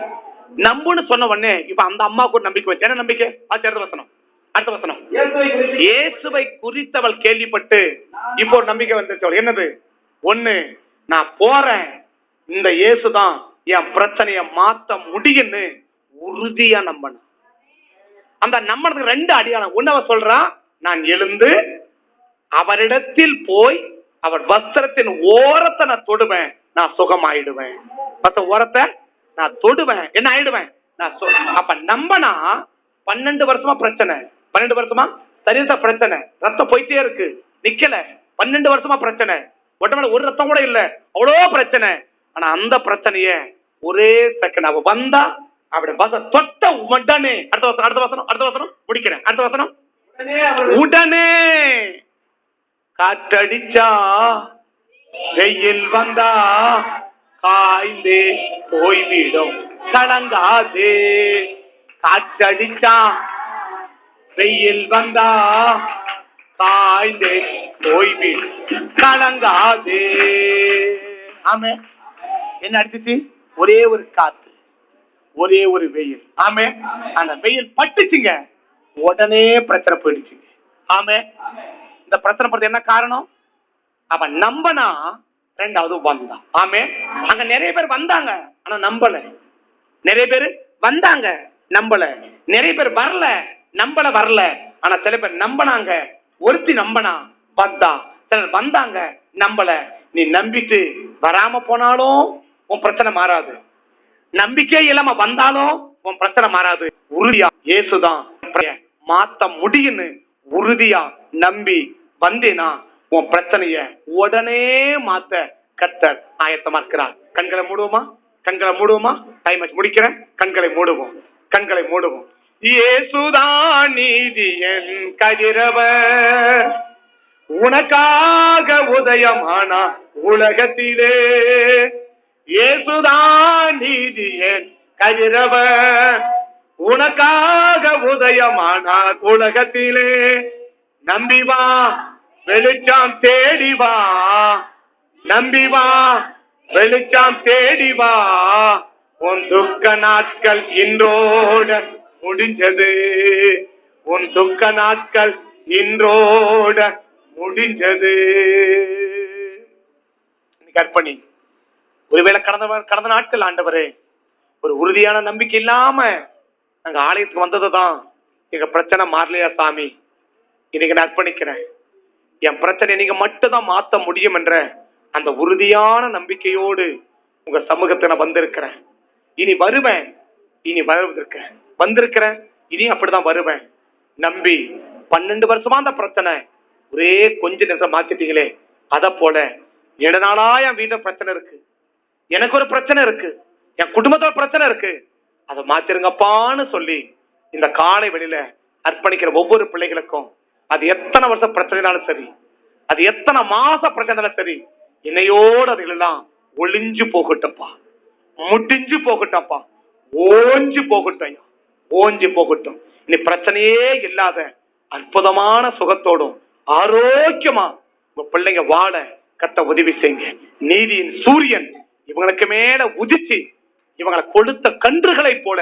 நம்புன்னு சொன்ன உடனே இப்ப அந்த அம்மாவுக்கு ஒரு நம்பிக்கை வச்சு. என்ன நம்பிக்கை? அடுத்த வசனம் இயேசுவை குறித்தவள் கேள்விப்பட்டு இப்போ ஒரு நம்பிக்கை வந்துச்சு. என்னது? ஒண்ணு, நான் போறேன், இந்த இயேசுதான் என் பிரச்சனைய மாத்த முடியும்னு உறுதியா நம்பணும். அந்த நம்பனுக்கு 2 அடையாளம். ஒண்ணு, அவ சொல்றா, நான் எழுந்து அவரிடத்தில் போய் அவர் வஸ்திரத்தின் ஓரத்தை நான் தொடுவேன், நான் சுகமாயிடுவேன். ஓரத்தை நான் தொடுவேன், என்ன ஆயிடுவேன்? அப்ப நம்பனா 12 வருஷமா பிரச்சனை, 12 வருஷமா சரீரத்தை பிரச்சனை, ரத்தம் போயிட்டே இருக்கு, நிக்கல. 12 வருஷமா பிரச்சனை, உடம்புல ஒரு ரத்தம் கூட இல்ல, அவ்வளோ பிரச்சனை. ஆனா அந்த பிரச்சனைய ஒரே செகண்ட் அவ வந்தா, அப்படி தொட்ட உடனே அடுத்த வசனம் முடிக்கிறேன். அடுத்த வசனம், உடனே காற்றடிச்சா வெயில் வந்தா காய்ந்தே போய்விடும், கலங்காதே. காற்றடிச்சா வெயில் வந்தா காய்ந்தே போய்விடும், கலங்காதே. ஆமே. என்ன அடிச்சிச்சு? ஒரே ஒரு காத்து, ஒரே ஒரு வெயில். ஆமே. அந்த வெயில் பட்டுச்சுங்க, உடனே பிரச்சனை போயிடுச்சு. ஆமே. இந்த பிரச்சனை படுறது என்ன காரணம்? அவன் நம்பனா, 2வது வந்தான். ஆமே. அங்க நிறைய பேர் வந்தாங்க, ஆனா நம்பல. நிறைய பேர் வந்தாங்க, நம்பல. நிறைய பேர் வரல, வரல. ஆனா சில பேர் நம்பினாங்க. ஒருத்தி நம்பனா வந்தா, சிலர் வந்தாங்க நம்பல. நீ நம்பிட்டு வராம போனாலும் உன் பிரச்சனை மாறாது, நம்பிக்கை இல்லாம வந்தாலும் உன் பிரச்சனை மாறாது. உறுதியா இயேசுதான் மாத்த முடியும்னு உறுதியா நம்பி வந்தேனா உன் பிரச்சனைய உடனே மாத்த கர்த்தர் ஆயத்தமா இருக்கிறார். கண்களை மூடுவோமா? டைம் முடிக்கிறேன். கண்களை மூடுவோம். இயேசுதான் நீதியின் கதிரவர், உனக்காக உதயமானா உலகத்திலே. இயேசுதான் நீதியின் கதிரவர், உனக்காக உதயமானா உலகத்திலே. நம்பி வா, வெளிச்சம் தேடி வா. நம்பி வா, வெளிச்சம் தேடி வா. உன் துக்க நாட்கள் இன்றோட முடிஞ்சது, உன் துக்க நாட்கள் இன்றோட முடிஞ்சது. கற்பனை. ஒருவேளை கடந்த நாட்கள் ஆண்டவரே ஒரு உறுதியான நம்பிக்கை இல்லாம நாங்க ஆலயத்துக்கு வந்ததுதான் எங்க பிரச்சனை மாறலையா சாமி, இன்னைக்கு நான் அர்ப்பணிக்கிறேன். என் பிரச்சனை நீங்க மட்டும்தான் மாத்த முடியும் என்ற அந்த உறுதியான நம்பிக்கையோடு உங்க சமூகத்தை நான் வந்திருக்கிறேன். இனி வருவேன், வந்திருக்கிறேன், இனி அப்படிதான் வருவேன். நம்பி 12 வருஷமா அந்த பிரச்சனை, ஒரே கொஞ்ச நேரம் மாத்திட்டீங்களே. அத போல ஏழு நாளா என் வீட்டுல பிரச்சனை இருக்கு, எனக்கு ஒரு பிரச்சனை இருக்கு, என் குடும்பத்தோட பிரச்சனை இருக்கு, அதை மாத்திருங்கப்பான்னு சொல்லி இந்த காலை வெளியில அர்ப்பணிக்கிற ஒவ்வொரு பிள்ளைகளுக்கும், அது எத்தனை வருஷம் பிரச்சனைனாலும் சரி, அது எத்தனை மாச பிரச்சனைனாலும் சரி, இன்னையோடு அதுலாம் ஒளிஞ்சு போகட்டும்ப்பா, முடிஞ்சு போகட்டும்ப்பா, ஓஞ்சு போகட்டும், ஓஞ்சு போகட்டும். இனி பிரச்சனையே இல்லாத அற்புதமான சுகத்தோடும் ஆரோக்கியமா உங்க பிள்ளைங்க வாழ கத்த உதவி செய்யுங்க. நீதியின் சூரியன் இவங்களுக்கு மேல உதிச்சு இவங்களை கொளுத்த கன்றுகளை போல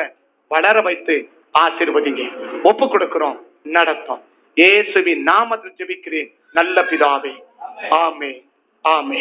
வளர வைத்து ஆசீர்வதிங்க. ஒப்பு கொடுக்கிறோம், நடத்தும். இயேசுவின் நாமத்தில் ஜெபிக்கிறேன் நல்ல பிதாவே, ஆமென், ஆமென்.